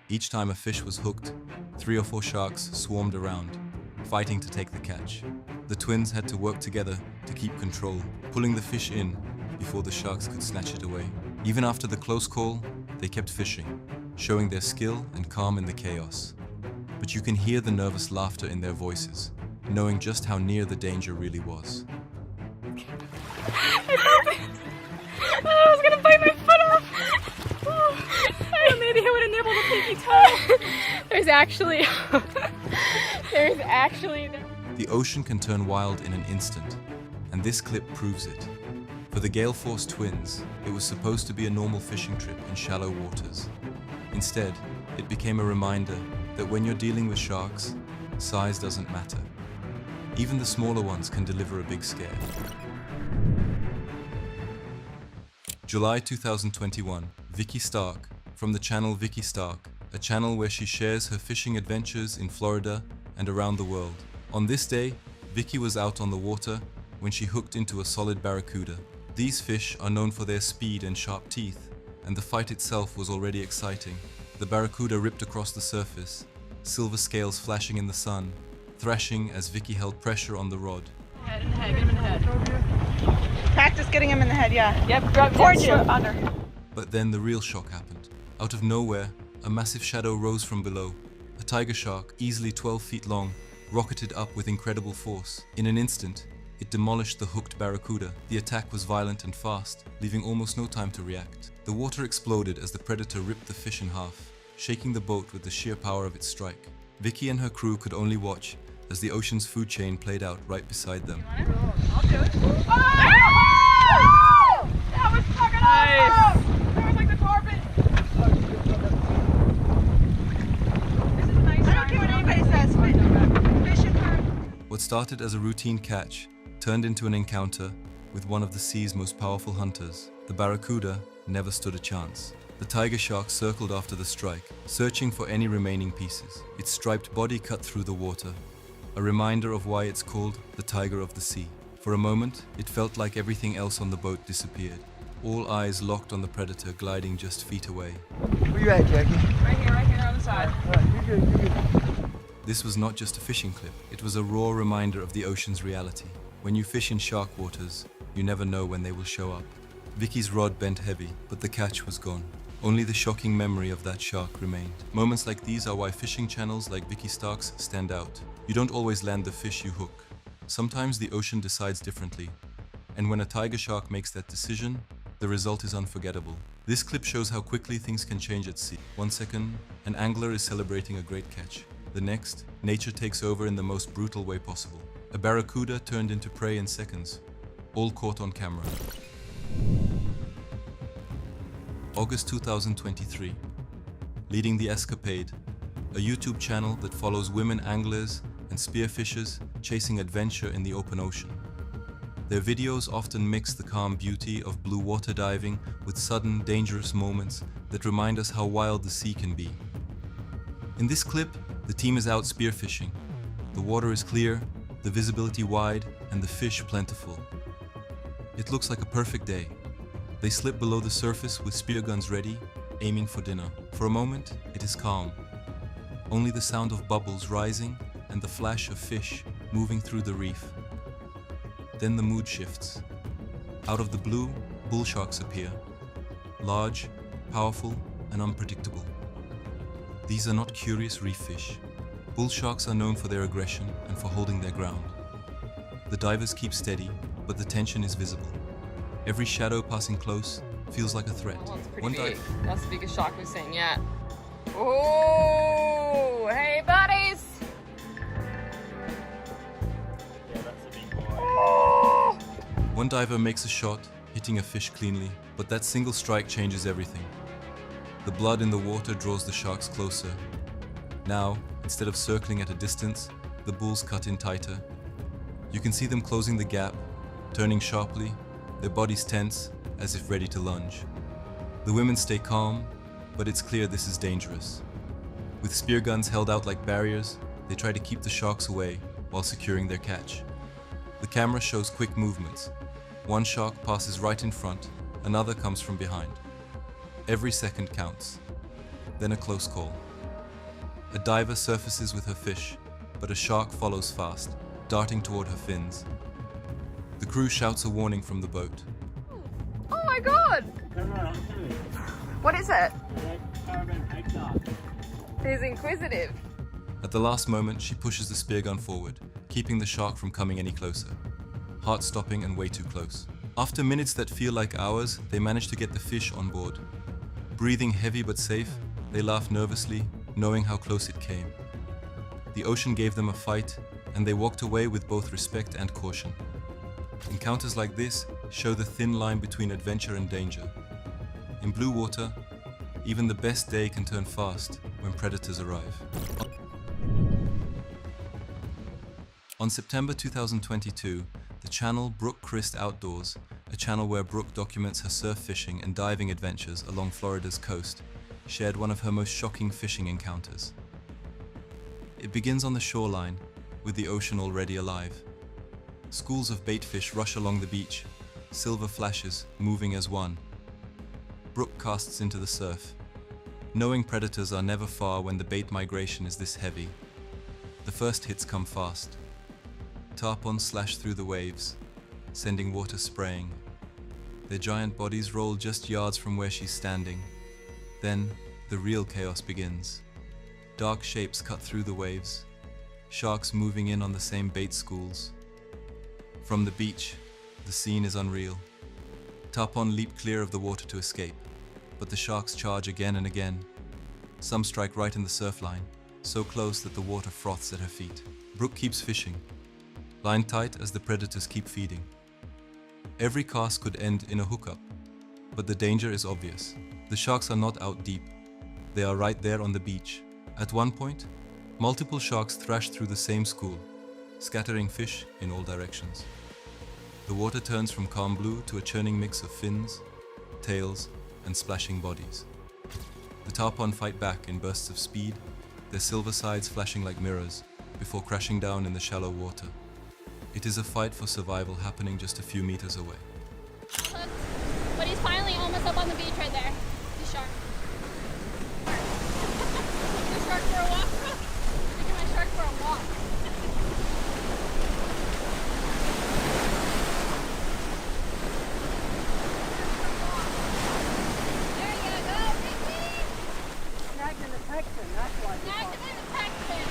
[SPEAKER 7] Each time a fish was hooked, 3 or 4 sharks swarmed around, fighting to take the catch. The twins had to work together to keep control, pulling the fish in before the sharks could snatch it away. Even after the close call, they kept fishing, showing their skill and calm in the chaos. But you can hear the nervous laughter in their voices, knowing just how near the danger really was.
[SPEAKER 6] I was gonna bite my foot off. Maybe I would have nibbled a pinky toe. There's actually.
[SPEAKER 7] The ocean can turn wild in an instant, and this clip proves it. For the Gale Force twins, it was supposed to be a normal fishing trip in shallow waters. Instead, it became a reminder that when you're dealing with sharks, size doesn't matter. Even the smaller ones can deliver a big scare. July 2021, Vicky Stark, from the channel Vicky Stark, a channel where she shares her fishing adventures in Florida and around the world. On this day, Vicky was out on the water when she hooked into a solid barracuda. These fish are known for their speed and sharp teeth, and the fight itself was already exciting. The barracuda ripped across the surface, silver scales flashing in the sun, thrashing as Vicky held pressure on the rod.
[SPEAKER 6] Head in the head, get him in the head.
[SPEAKER 1] Practice getting him in the head, yeah.
[SPEAKER 6] Yep, grab towards you. Under.
[SPEAKER 7] But then the real shock happened. Out of nowhere, a massive shadow rose from below. A tiger shark, easily 12 feet long, rocketed up with incredible force. In an instant, it demolished the hooked barracuda. The attack was violent and fast, leaving almost no time to react. The water exploded as the predator ripped the fish in half, shaking the boat with the sheer power of its strike. Vicky and her crew could only watch as the ocean's food chain played out right beside them.
[SPEAKER 6] I'll do it. Oh! That was fucking awesome! That was like the carpet. This is a nice. I don't care what anybody says. Fishing for.
[SPEAKER 7] What started as a routine catch turned into an encounter with one of the sea's most powerful hunters. The barracuda never stood a chance. The tiger shark circled after the strike, searching for any remaining pieces. Its striped body cut through the water, a reminder of why it's called the tiger of the sea. For a moment, it felt like everything else on the boat disappeared. All eyes locked on the predator gliding just feet away.
[SPEAKER 5] Where you at, Jackie?
[SPEAKER 6] Right here on the side.
[SPEAKER 5] You're good.
[SPEAKER 7] This was not just a fishing clip, it was a raw reminder of the ocean's reality. When you fish in shark waters, you never know when they will show up. Vicky's rod bent heavy, but the catch was gone. Only the shocking memory of that shark remained. Moments like these are why fishing channels like Vicky Stark's stand out. You don't always land the fish you hook. Sometimes the ocean decides differently. And when a tiger shark makes that decision, The result is unforgettable. This clip shows how quickly things can change at sea. 1 second, an angler is celebrating a great catch. The next, nature takes over in the most brutal way possible. A barracuda turned into prey in seconds, all caught on camera. August 2023. Leading the Escapade, a YouTube channel that follows women anglers and spearfishers chasing adventure in the open ocean. Their videos often mix the calm beauty of blue water diving with sudden, dangerous moments that remind us how wild the sea can be. In this clip, the team is out spearfishing. The water is clear, the visibility wide, and the fish plentiful. It looks like a perfect day. They slip below the surface with spear guns ready, aiming for dinner. For a moment, it is calm. Only the sound of bubbles rising and the flash of fish moving through the reef. Then the mood shifts. Out of the blue, bull sharks appear. Large, powerful, and unpredictable. These are not curious reef fish. Bull sharks are known for their aggression and for holding their ground. The divers keep steady, but the tension is visible. Every shadow passing close feels like a threat.
[SPEAKER 1] That one's pretty big. That's the biggest shark we've seen yet. Oh, hey buddies!
[SPEAKER 7] One diver makes a shot, hitting a fish cleanly, but that single strike changes everything. The blood in the water draws the sharks closer. Now, instead of circling at a distance, the bulls cut in tighter. You can see them closing the gap, turning sharply, their bodies tense, as if ready to lunge. The women stay calm, but it's clear this is dangerous. With spear guns held out like barriers, they try to keep the sharks away while securing their catch. The camera shows quick movements. One shark passes right in front, another comes from behind. Every second counts. Then a close call. A diver surfaces with her fish, but a shark follows fast, darting toward her fins. The crew shouts a warning from the boat.
[SPEAKER 1] Oh my god! What is it? He's inquisitive.
[SPEAKER 7] At the last moment, she pushes the spear gun forward, keeping the shark from coming any closer. Heart-stopping and way too close. After minutes that feel like hours, they manage to get the fish on board. Breathing heavy but safe, they laugh nervously, knowing how close it came. The ocean gave them a fight, and they walked away with both respect and caution. Encounters like this show the thin line between adventure and danger. In blue water, even the best day can turn fast when predators arrive. On September 2022, the channel Brooke Christ Outdoors, a channel where Brooke documents her surf fishing and diving adventures along Florida's coast, shared one of her most shocking fishing encounters. It begins on the shoreline, with the ocean already alive. Schools of baitfish rush along the beach, silver flashes moving as one. Brooke casts into the surf. Knowing predators are never far when the bait migration is this heavy. The first hits come fast. Tarpons slash through the waves, sending water spraying. Their giant bodies roll just yards from where she's standing. Then, the real chaos begins. Dark shapes cut through the waves, sharks moving in on the same bait schools. From the beach, the scene is unreal. Tarpon leap clear of the water to escape, but the sharks charge again and again. Some strike right in the surf line, so close that the water froths at her feet. Brooke keeps fishing, line tight as the predators keep feeding. Every cast could end in a hookup, but the danger is obvious. The sharks are not out deep. They are right there on the beach. At one point, multiple sharks thrash through the same school, scattering fish in all directions. The water turns from calm blue to a churning mix of fins, tails, and splashing bodies. The tarpon fight back in bursts of speed, their silver sides flashing like mirrors, before crashing down in the shallow water. It is a fight for survival happening just a few meters away.
[SPEAKER 4] But he's finally almost up on the beach right there. The shark. The shark for a walk, bro? Taking my shark for a walk. There you go, Ricky!
[SPEAKER 10] Snagged in the Texan, that's why.
[SPEAKER 4] Snagged him in the Texan.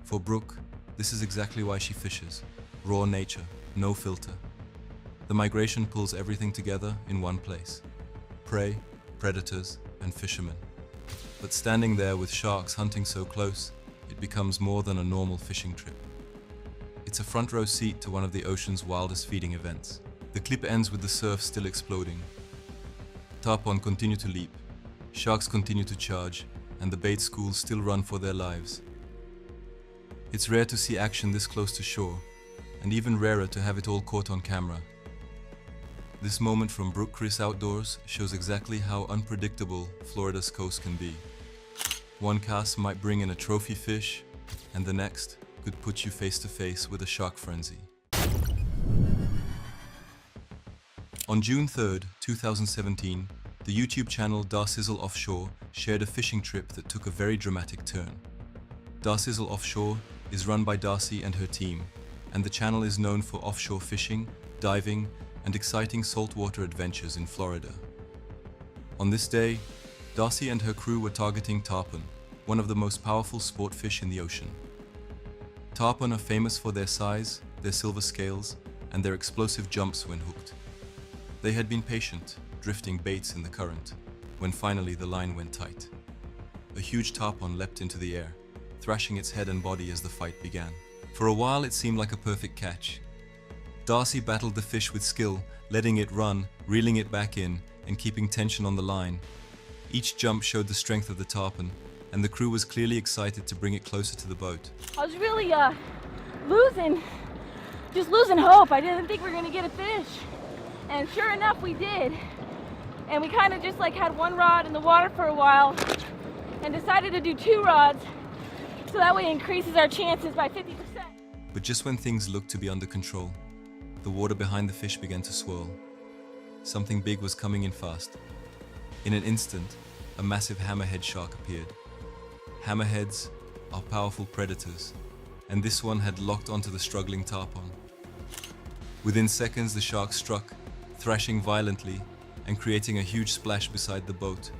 [SPEAKER 7] For Brooke, this is exactly why she fishes. raw nature, no filter. The migration pulls everything together in one place: prey, predators, and fishermen. But standing there with sharks hunting so close, it becomes more than a normal fishing trip. It's a front row seat to one of the ocean's wildest feeding events. The clip ends with the surf still exploding. Tarpon continue to leap, sharks continue to charge, and the bait schools still run for their lives. It's rare to see action this close to shore, and even rarer to have it all caught on camera. This moment from Brook Chris Outdoors shows exactly how unpredictable Florida's coast can be. One cast might bring in a trophy fish, and the next could put you face to face with a shark frenzy. On June 3rd, 2017, the YouTube channel Darcizzle Offshore shared a fishing trip that took a very dramatic turn. Darcizzle Offshore is run by Darcy and her team, and the channel is known for offshore fishing, diving, and exciting saltwater adventures in Florida. On this day, Darcy and her crew were targeting tarpon, one of the most powerful sport fish in the ocean. Tarpon are famous for their size, their silver scales, and their explosive jumps when hooked. They had been patient, drifting baits in the current, when finally the line went tight. A huge tarpon leapt into the air, thrashing its head and body as the fight began. For a while it seemed like a perfect catch. Darcy battled the fish with skill, letting it run, reeling it back in, and keeping tension on the line. Each jump showed the strength of the tarpon, and the crew was clearly excited to bring it closer to the boat.
[SPEAKER 1] I was really losing hope. I didn't think we were gonna get a fish. And sure enough, we did. And we kind of just like had one rod in the water for a while and decided to do 2 rods so that way it increases our chances by 50%.
[SPEAKER 7] But just when things looked to be under control, the water behind the fish began to swirl. Something big was coming in fast. In an instant, a massive hammerhead shark appeared. Hammerheads are powerful predators, and this one had locked onto the struggling tarpon. Within seconds, the shark struck, thrashing violently and creating a huge splash beside the boat.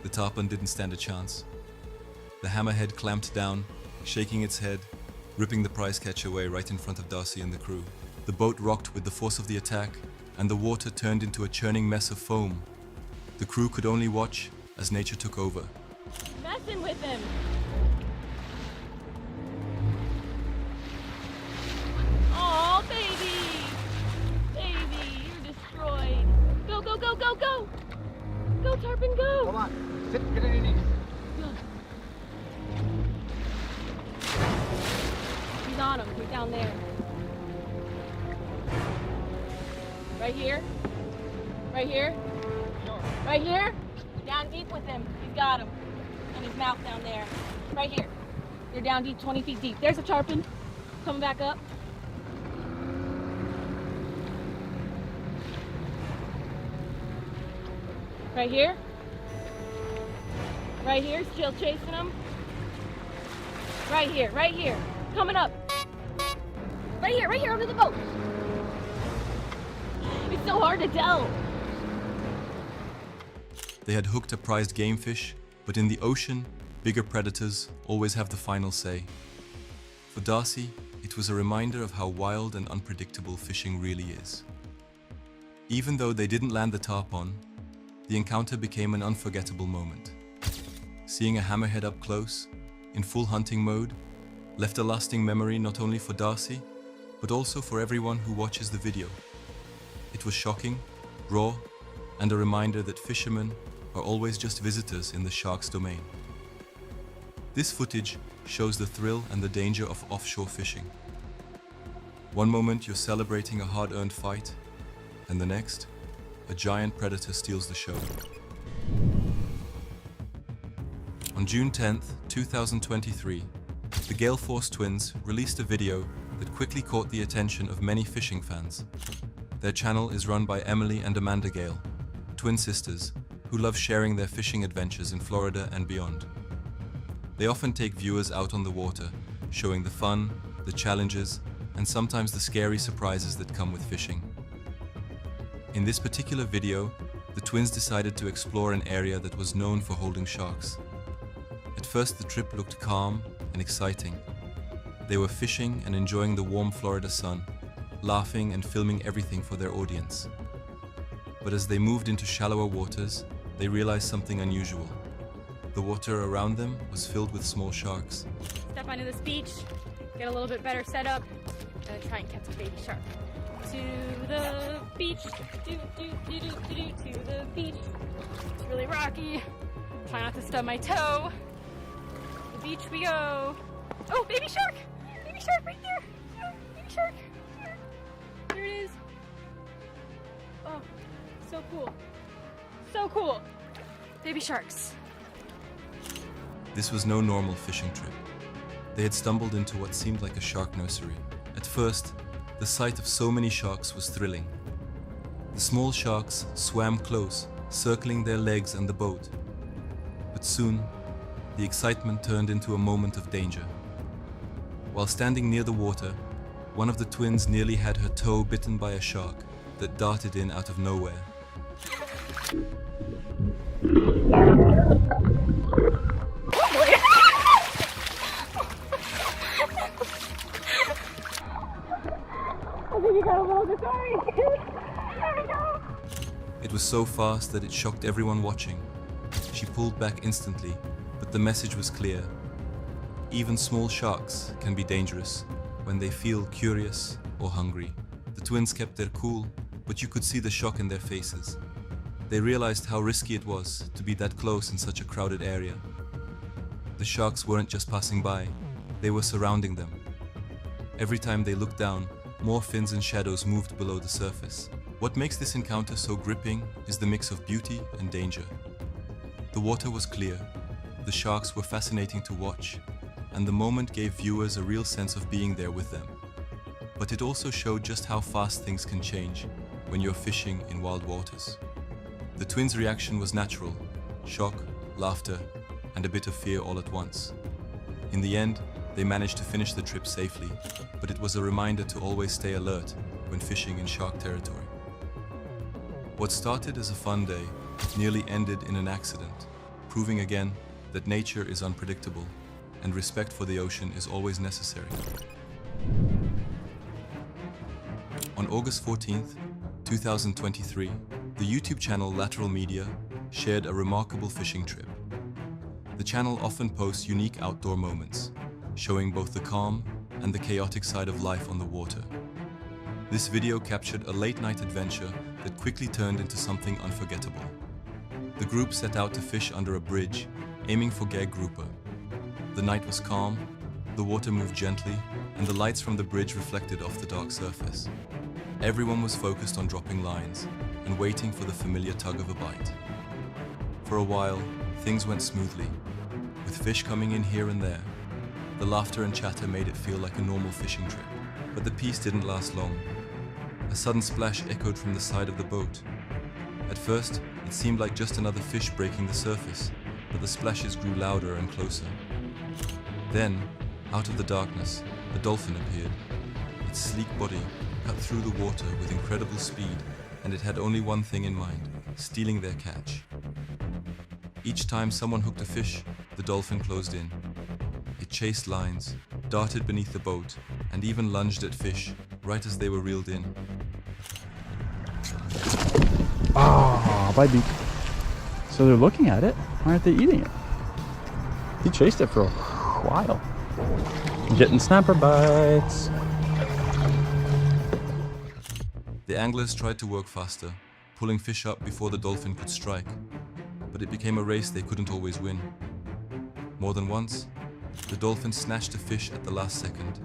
[SPEAKER 7] The tarpon didn't stand a chance. The hammerhead clamped down, shaking its head, ripping the prize catch away right in front of Darcy and the crew. The boat rocked with the force of the attack, and the water turned into a churning mess of foam. The crew could only watch as nature took over.
[SPEAKER 1] Messing with him. Oh, baby. Baby, you're destroyed. Go, go, go, go, go. Go, Tarpon, go.
[SPEAKER 5] Come on. Sit, get on your knees.
[SPEAKER 1] He's on him. He's down there. Right here. Right here. Right here. Down deep with him. He's got him. And his mouth down there. Right here. You're down deep, 20 feet deep. There's a tarpon. Coming back up. Right here. Right here. Still chasing him. Right here. Right here. Coming up. Right here under the boat. It's so hard to tell.
[SPEAKER 7] They had hooked a prized game fish, but in the ocean, bigger predators always have the final say. For Darcy, it was a reminder of how wild and unpredictable fishing really is. Even though they didn't land the tarpon, the encounter became an unforgettable moment. Seeing a hammerhead up close, in full hunting mode, left a lasting memory not only for Darcy, but also for everyone who watches the video. It was shocking, raw, and a reminder that fishermen are always just visitors in the shark's domain. This footage shows the thrill and the danger of offshore fishing. One moment you're celebrating a hard-earned fight, and the next, a giant predator steals the show. On June 10th, 2023, the Gale Force twins released a video that quickly caught the attention of many fishing fans. Their channel is run by Emily and Amanda Gale, twin sisters who love sharing their fishing adventures in Florida and beyond. They often take viewers out on the water, showing the fun, the challenges, and sometimes the scary surprises that come with fishing. In this particular video, the twins decided to explore an area that was known for holding sharks. At first, the trip looked calm and exciting, They were fishing and enjoying the warm Florida sun, laughing and filming everything for their audience. But as they moved into shallower waters, they realized something unusual. The water around them was filled with small sharks.
[SPEAKER 4] Step onto this beach, get a little bit better setup, and try and catch a baby shark. To the beach, to the beach. It's really rocky. Try not to stub my toe. To the beach we go. Oh, baby shark! Baby shark right there! Oh, baby shark! There it is. Oh, so cool. So cool. Baby sharks.
[SPEAKER 7] This was no normal fishing trip. They had stumbled into what seemed like a shark nursery. At first, the sight of so many sharks was thrilling. The small sharks swam close, circling their legs and the boat. But soon, the excitement turned into a moment of danger. While standing near the water, one of the twins nearly had her toe bitten by a shark that darted in out of nowhere. It was so fast that it shocked everyone watching. She pulled back instantly, but the message was clear. Even small sharks can be dangerous when they feel curious or hungry. The twins kept their cool, but you could see the shock in their faces. They realized how risky it was to be that close in such a crowded area. The sharks weren't just passing by, they were surrounding them. Every time they looked down, more fins and shadows moved below the surface. What makes this encounter so gripping is the mix of beauty and danger. The water was clear, the sharks were fascinating to watch, and the moment gave viewers a real sense of being there with them. But it also showed just how fast things can change when you're fishing in wild waters. The twins' reaction was natural: shock, laughter, and a bit of fear all at once. In the end, they managed to finish the trip safely, but it was a reminder to always stay alert when fishing in shark territory. What started as a fun day nearly ended in an accident, proving again that nature is unpredictable and respect for the ocean is always necessary. On August 14th, 2023, the YouTube channel Lateral Media shared a remarkable fishing trip. The channel often posts unique outdoor moments, showing both the calm and the chaotic side of life on the water. This video captured a late-night adventure that quickly turned into something unforgettable. The group set out to fish under a bridge, aiming for gag grouper. The night was calm, the water moved gently, and the lights from the bridge reflected off the dark surface. Everyone was focused on dropping lines and waiting for the familiar tug of a bite. For a while, things went smoothly, with fish coming in here and there. The laughter and chatter made it feel like a normal fishing trip. But the peace didn't last long. A sudden splash echoed from the side of the boat. At first, it seemed like just another fish breaking the surface, but the splashes grew louder and closer. Then, out of the darkness, a dolphin appeared. Its sleek body cut through the water with incredible speed, and it had only one thing in mind: stealing their catch. Each time someone hooked a fish, the dolphin closed in. It chased lines, darted beneath the boat, and even lunged at fish right as they were reeled in.
[SPEAKER 11] Ah, bite beak. So they're looking at it. Why aren't they eating it? He chased it for a while. Getting snapper bites.
[SPEAKER 7] The anglers tried to work faster, pulling fish up before the dolphin could strike. But it became a race they couldn't always win. More than once, the dolphin snatched a fish at the last second,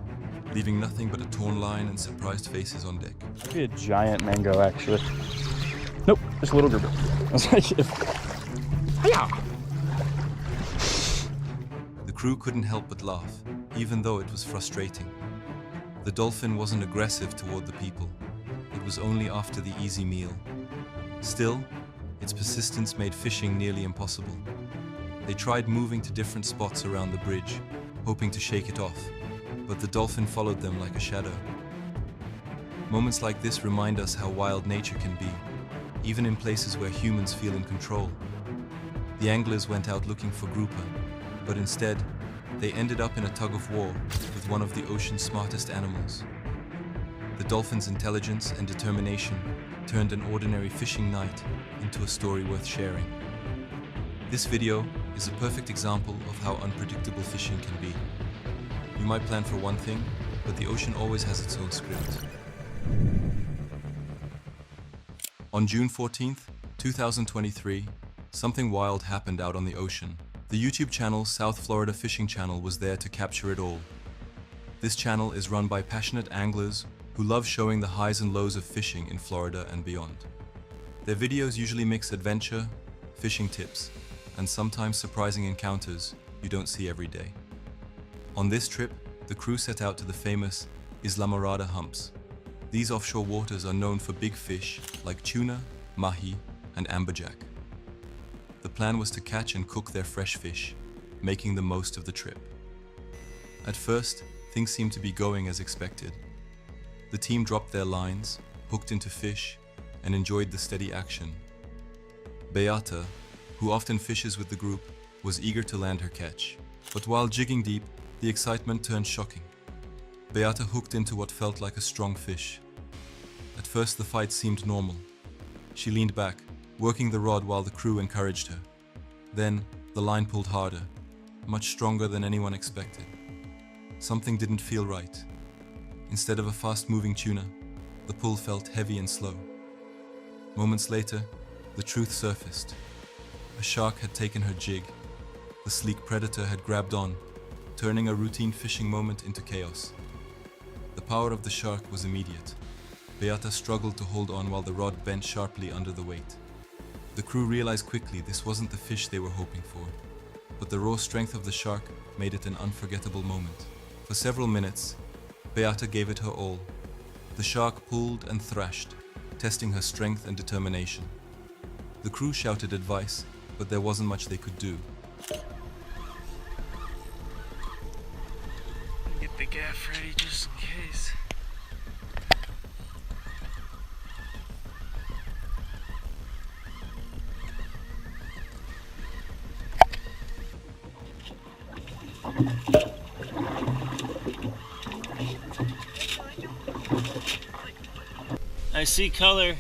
[SPEAKER 7] leaving nothing but a torn line and surprised faces on deck.
[SPEAKER 11] Could be a giant mango, actually. Nope, just a little grouper. I was like, Hi-ya!
[SPEAKER 7] The crew couldn't help but laugh, even though it was frustrating. The dolphin wasn't aggressive toward the people. It was only after the easy meal. Still, its persistence made fishing nearly impossible. They tried moving to different spots around the bridge, hoping to shake it off, but the dolphin followed them like a shadow. Moments like this remind us how wild nature can be, even in places where humans feel in control. The anglers went out looking for grouper, but instead, they ended up in a tug-of-war with one of the ocean's smartest animals. The dolphin's intelligence and determination turned an ordinary fishing night into a story worth sharing. This video is a perfect example of how unpredictable fishing can be. You might plan for one thing, but the ocean always has its own script. On June 14th, 2023, something wild happened out on the ocean. The YouTube channel South Florida Fishing Channel was there to capture it all. This channel is run by passionate anglers who love showing the highs and lows of fishing in Florida and beyond. Their videos usually mix adventure, fishing tips, and sometimes surprising encounters you don't see every day. On this trip, the crew set out to the famous Isla Morada humps. These offshore waters are known for big fish like tuna, mahi, and amberjack. The plan was to catch and cook their fresh fish, making the most of the trip. At first, things seemed to be going as expected. The team dropped their lines, hooked into fish, and enjoyed the steady action. Beata, who often fishes with the group, was eager to land her catch. But while jigging deep, the excitement turned shocking. Beata hooked into what felt like a strong fish. At first, the fight seemed normal. She leaned back, working the rod while the crew encouraged her. Then, the line pulled harder, much stronger than anyone expected. Something didn't feel right. Instead of a fast-moving tuna, the pull felt heavy and slow. Moments later, the truth surfaced. A shark had taken her jig. The sleek predator had grabbed on, turning a routine fishing moment into chaos. The power of the shark was immediate. Beata struggled to hold on while the rod bent sharply under the weight. The crew realized quickly this wasn't the fish they were hoping for, but the raw strength of the shark made it an unforgettable moment. For several minutes, Beata gave it her all. The shark pulled and thrashed, testing her strength and determination. The crew shouted advice, but there wasn't much they could do.
[SPEAKER 12] Get the gaff ready just in case. I see color.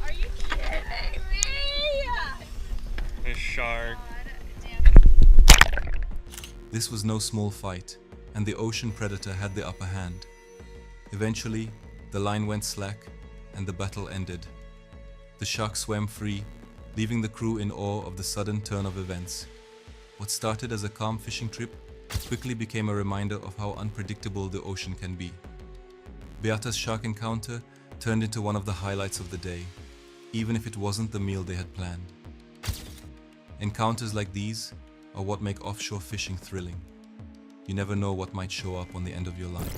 [SPEAKER 4] Are you kidding me?
[SPEAKER 12] A shark.
[SPEAKER 7] This was no small fight, and the ocean predator had the upper hand. Eventually, the line went slack, and the battle ended. The shark swam free, leaving the crew in awe of the sudden turn of events. What started as a calm fishing trip quickly became a reminder of how unpredictable the ocean can be. Beata's shark encounter turned into one of the highlights of the day, even if it wasn't the meal they had planned. Encounters like these are what make offshore fishing thrilling. You never know what might show up on the end of your line.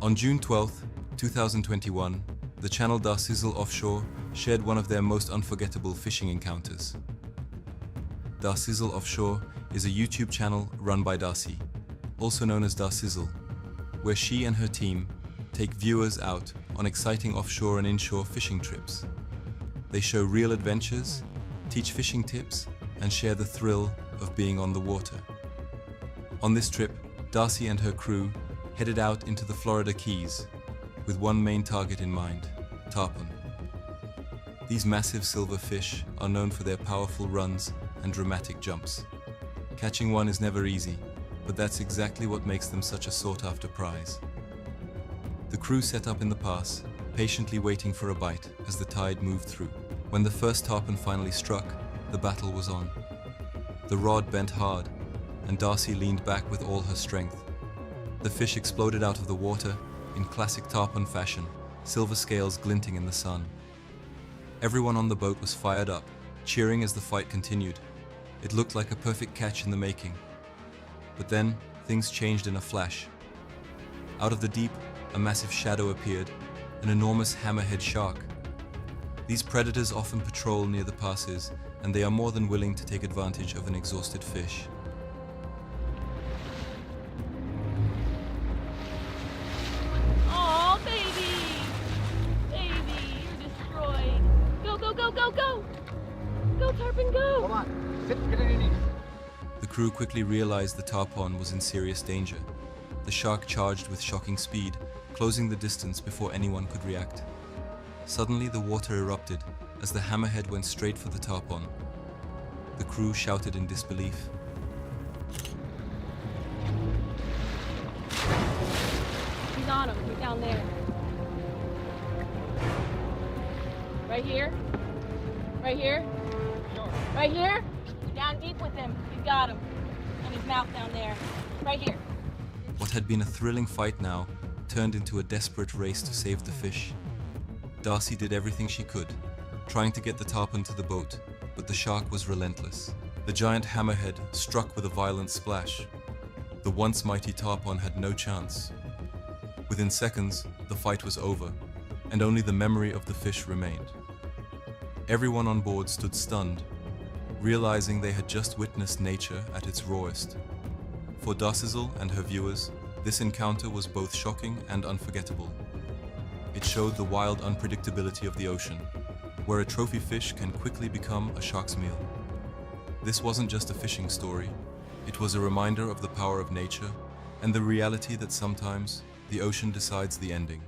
[SPEAKER 7] On June 12th, 2021, the channel Darcizzle Offshore shared one of their most unforgettable fishing encounters. Darcizzle Offshore is a YouTube channel run by Darcy, also known as Darcizzle, where she and her team take viewers out on exciting offshore and inshore fishing trips. They show real adventures, teach fishing tips, and share the thrill of being on the water. On this trip, Darcy and her crew headed out into the Florida Keys with one main target in mind: tarpon. These massive silver fish are known for their powerful runs and dramatic jumps. Catching one is never easy, but that's exactly what makes them such a sought-after prize. The crew set up in the pass, patiently waiting for a bite as the tide moved through. When the first tarpon finally struck, the battle was on. The rod bent hard, and Darcy leaned back with all her strength. The fish exploded out of the water in classic tarpon fashion, silver scales glinting in the sun. Everyone on the boat was fired up, cheering as the fight continued. It looked like a perfect catch in the making. But then, things changed in a flash. Out of the deep, a massive shadow appeared, an enormous hammerhead shark. These predators often patrol near the passes, and they are more than willing to take advantage of an exhausted fish. crew quickly realized the tarpon was in serious danger. The shark charged with shocking speed, closing the distance before anyone could react. Suddenly the water erupted as the hammerhead went straight for the tarpon. The crew shouted in disbelief.
[SPEAKER 1] He's on him. He's down there. Right here. Right here. Right here. Down deep with him. He's got him. And his mouth down there. Right here.
[SPEAKER 7] What had been a thrilling fight now turned into a desperate race to save the fish. Darcy did everything she could, trying to get the tarpon to the boat, but the shark was relentless. The giant hammerhead struck with a violent splash. The once mighty tarpon had no chance. Within seconds, the fight was over, and only the memory of the fish remained. Everyone on board stood stunned, realizing they had just witnessed nature at its rawest. For Darcizel and her viewers, this encounter was both shocking and unforgettable. It showed the wild unpredictability of the ocean, where a trophy fish can quickly become a shark's meal. This wasn't just a fishing story, it was a reminder of the power of nature and the reality that sometimes the ocean decides the ending.